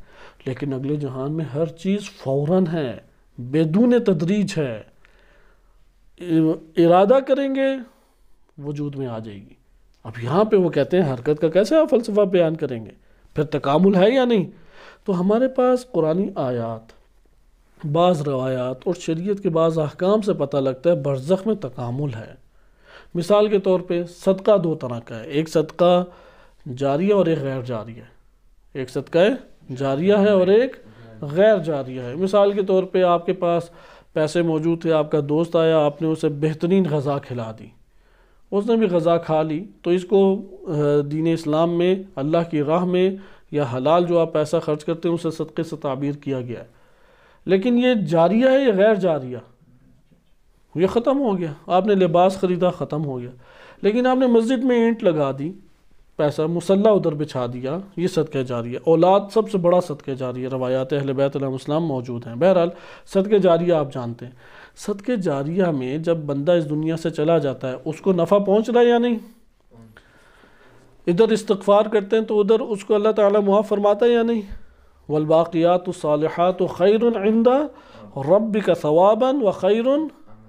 لیکن اگلے جہان میں ہر چیز فوراً ہے، بدون تدریج ہے، ارادہ کریں گے وجود میں آ جائے گی۔ اب یہاں پہ وہ کہتے ہیں حرکت کا کیسے آپ فلسفہ بیان کریں گے، پھر تکامل ہے یا نہیں؟ تو ہمارے پاس قرآنی آیات، بعض روایات اور شریعت کے بعض احکام سے پتہ لگتا ہے برزخ میں تکامل ہے۔ مثال کے طور پہ صدقہ دو طرح کا ہے، ایک صدقہ جاریہ اور ایک غیر جاریہ ہے، ایک صدقہ جاریہ ہے اور ایک غیر جاریہ ہے۔ مثال کے طور پہ آپ کے پاس پیسے موجود تھے، آپ کا دوست آیا، آپ نے اسے بہترین غذا کھلا دی، اس نے بھی غذا کھا لی، تو اس کو دین اسلام میں اللہ کی راہ میں یا حلال جو آپ پیسہ خرچ کرتے ہیں اسے صدقے سے تعبیر کیا گیا ہے۔ لیکن یہ جاریہ ہے یا غیر جاریہ؟ یہ ختم ہو گیا، آپ نے لباس خریدا، ختم ہو گیا، لیکن آپ نے مسجد میں اینٹ لگا دی، پیسہ مصلی ادھر بچھا دیا، یہ صدقہ جاریہ۔ اولاد سب سے بڑا صدقہ جاریہ، روایات اہل بیت علیہ السلام موجود ہیں۔ بہرحال صدقہ جاریہ آپ جانتے ہیں، صدقہ جاریہ میں جب بندہ اس دنیا سے چلا جاتا ہے اس کو نفع پہنچ رہا ہے یا نہیں؟ ادھر استغفار کرتے ہیں تو ادھر اس کو اللہ تعالیٰ معاف فرماتا ہے یا نہیں؟ والباقیات الصالحات خیر عند ربک ثوابا وخیر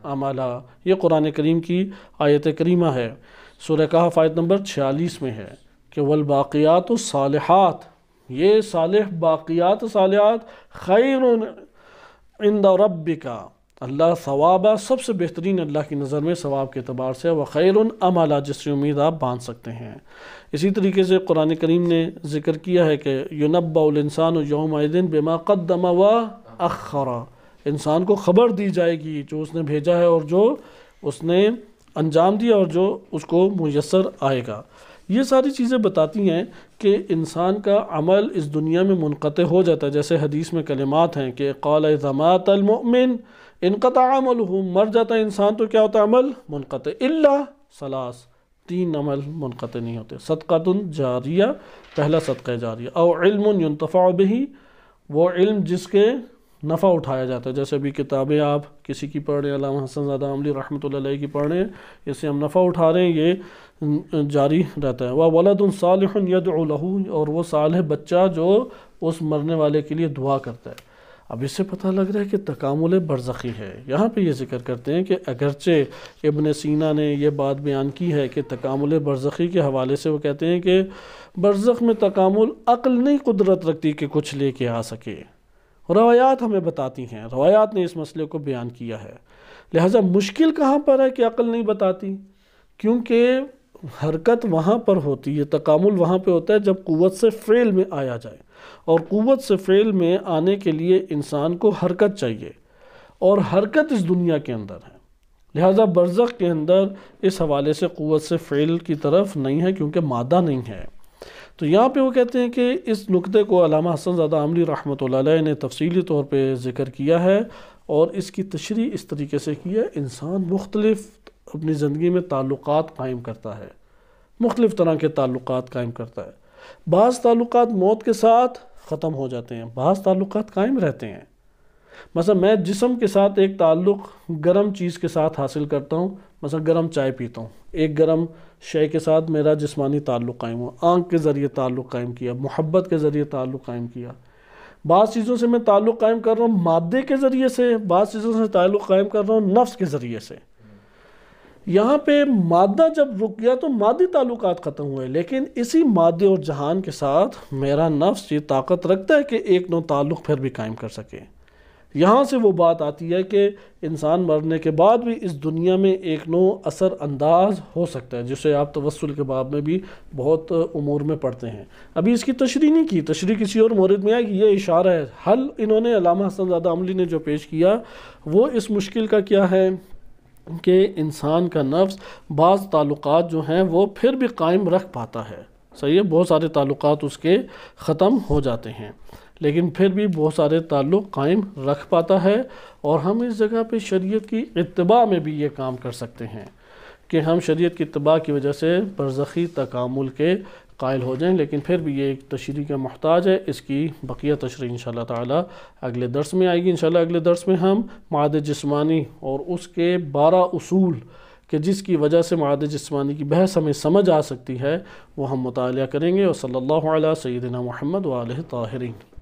عملا، یہ قرآن کریم کی آیت کریمہ ہے، سورہ کہف آیت نمبر 46 میں ہے کہ والباقیات الصالحات، یہ صالح باقیات صالحات خیر عند ربک، اللہ ثوابہ سب سے بہترین اللہ کی نظر میں ثواب کے اعتبار سے، وخیر عملا جس سے امید آپ باندھ سکتے ہیں۔ اسی طریقے سے قرآن کریم نے ذکر کیا ہے کہ يُنَبَّأُ الْإِنسَانُ يَوْمَئِذٍ بِمَا قَدَّمَ وَأَخَّرَ، انسان کو خبر دی جائے گی جو اس نے بھیجا ہے اور جو اس نے انجام دیا اور جو اس کو میسر آئے گا۔ یہ ساری چیزیں بتاتی ہیں کہ انسان کا عمل اس دنیا میں منقطع ہو جاتا ہے، جیسے حدیث میں کلمات ہیں کہ قال اذا مات المؤمن انقطع عملہ، مر جاتا ہے انسان تو کیا ہوتا ہے؟ عمل منقطع، الا ثلاث، تین عمل منقطع نہیں ہوتے، صدقۃ جاریہ، پہلا صدقہ جاریہ، او علم ينتفع بہ، وہ علم جس کے نفع اٹھایا جاتا ہے، جیسے ابھی کتابیں آپ کسی کی پڑھ رہے ہیں، علامہ حسن زادہ عاملی رحمۃ اللہ علیہ کی پڑھ رہے ہیں، اس سے ہم نفع اٹھا رہے ہیں، یہ جاری رہتا ہے۔ وَوَلَدٌ صَالِحٌ يَدْعُو لَهُ، اور وہ صالح بچہ جو اس مرنے والے کے لیے دعا کرتا ہے۔ اب اس سے پتہ لگ رہا ہے کہ تکامل برزخی ہے۔ یہاں پہ یہ ذکر کرتے ہیں کہ اگرچہ ابن سینا نے یہ بات بیان کی ہے کہ تکامل برزخی کے حوالے سے وہ کہتے ہیں کہ برزخ میں تکامل عقل نہیں قدرت رکھتی کہ کچھ لے کے آ سکے، روایات ہمیں بتاتی ہیں، روایات نے اس مسئلے کو بیان کیا ہے۔ لہٰذا مشکل کہاں پر ہے کہ عقل نہیں بتاتی؟ کیونکہ حرکت وہاں پر ہوتی ہے، تکامل وہاں پہ ہوتا ہے جب قوت سے فعل میں آیا جائے، اور قوت سے فعل میں آنے کے لیے انسان کو حرکت چاہیے، اور حرکت اس دنیا کے اندر ہے۔ لہٰذا برزخ کے اندر اس حوالے سے قوت سے فعل کی طرف نہیں ہے کیونکہ مادہ نہیں ہے۔ تو یہاں پہ وہ کہتے ہیں کہ اس نقطے کو علامہ حسن زادہ عاملی رحمۃ اللہ علیہ نے تفصیلی طور پہ ذکر کیا ہے اور اس کی تشریح اس طریقے سے کی ہے، انسان مختلف اپنی زندگی میں تعلقات قائم کرتا ہے، مختلف طرح کے تعلقات قائم کرتا ہے۔ بعض تعلقات موت کے ساتھ ختم ہو جاتے ہیں، بعض تعلقات قائم رہتے ہیں۔ مثلا میں جسم کے ساتھ ایک تعلق گرم چیز کے ساتھ حاصل کرتا ہوں، مثلا گرم چائے پیتا ہوں، ایک گرم شے کے ساتھ میرا جسمانی تعلق قائم ہوا، آنکھ کے ذریعے تعلق قائم کیا، محبت کے ذریعے تعلق قائم کیا۔ بعض چیزوں سے میں تعلق قائم کر رہا ہوں مادے کے ذریعے سے، بعض چیزوں سے تعلق قائم کر رہا ہوں نفس کے ذریعے سے۔ یہاں پہ مادہ جب رک گیا تو مادی تعلقات ختم ہوئے، لیکن اسی مادے اور جہان کے ساتھ میرا نفس یہ طاقت رکھتا ہے کہ ایک نو تعلق پھر بھی قائم کر سکے۔ یہاں سے وہ بات آتی ہے کہ انسان مرنے کے بعد بھی اس دنیا میں ایک نو اثر انداز ہو سکتا ہے، جسے آپ توسل کے باب میں بھی بہت امور میں پڑھتے ہیں۔ ابھی اس کی تشریح نہیں کی، تشریح کسی اور مورد میں ہے کہ یہ اشارہ ہے۔ حل انہوں نے علامہ حسن زادہ عاملی نے جو پیش کیا وہ اس مشکل کا کیا ہے کہ انسان کا نفس بعض تعلقات جو ہیں وہ پھر بھی قائم رکھ پاتا ہے، صحیح ہے، بہت سارے تعلقات اس کے ختم ہو جاتے ہیں لیکن پھر بھی بہت سارے تعلق قائم رکھ پاتا ہے۔ اور ہم اس جگہ پہ شریعت کی اتباع میں بھی یہ کام کر سکتے ہیں کہ ہم شریعت کی اتباع کی وجہ سے برزخی تکامل کے قائل ہو جائیں، لیکن پھر بھی یہ ایک تشریح کا محتاج ہے۔ اس کی بقیہ تشریح انشاءاللہ تعالی اگلے درس میں آئے گی۔ انشاءاللہ اگلے درس میں ہم معاد جسمانی اور اس کے 12 اصول کہ جس کی وجہ سے معاد جسمانی کی بحث ہمیں سمجھ آ سکتی ہے وہ ہم مطالعہ کریں گے۔ وصلی اللہ علی سیدنا محمد وآلہ الطاہرین۔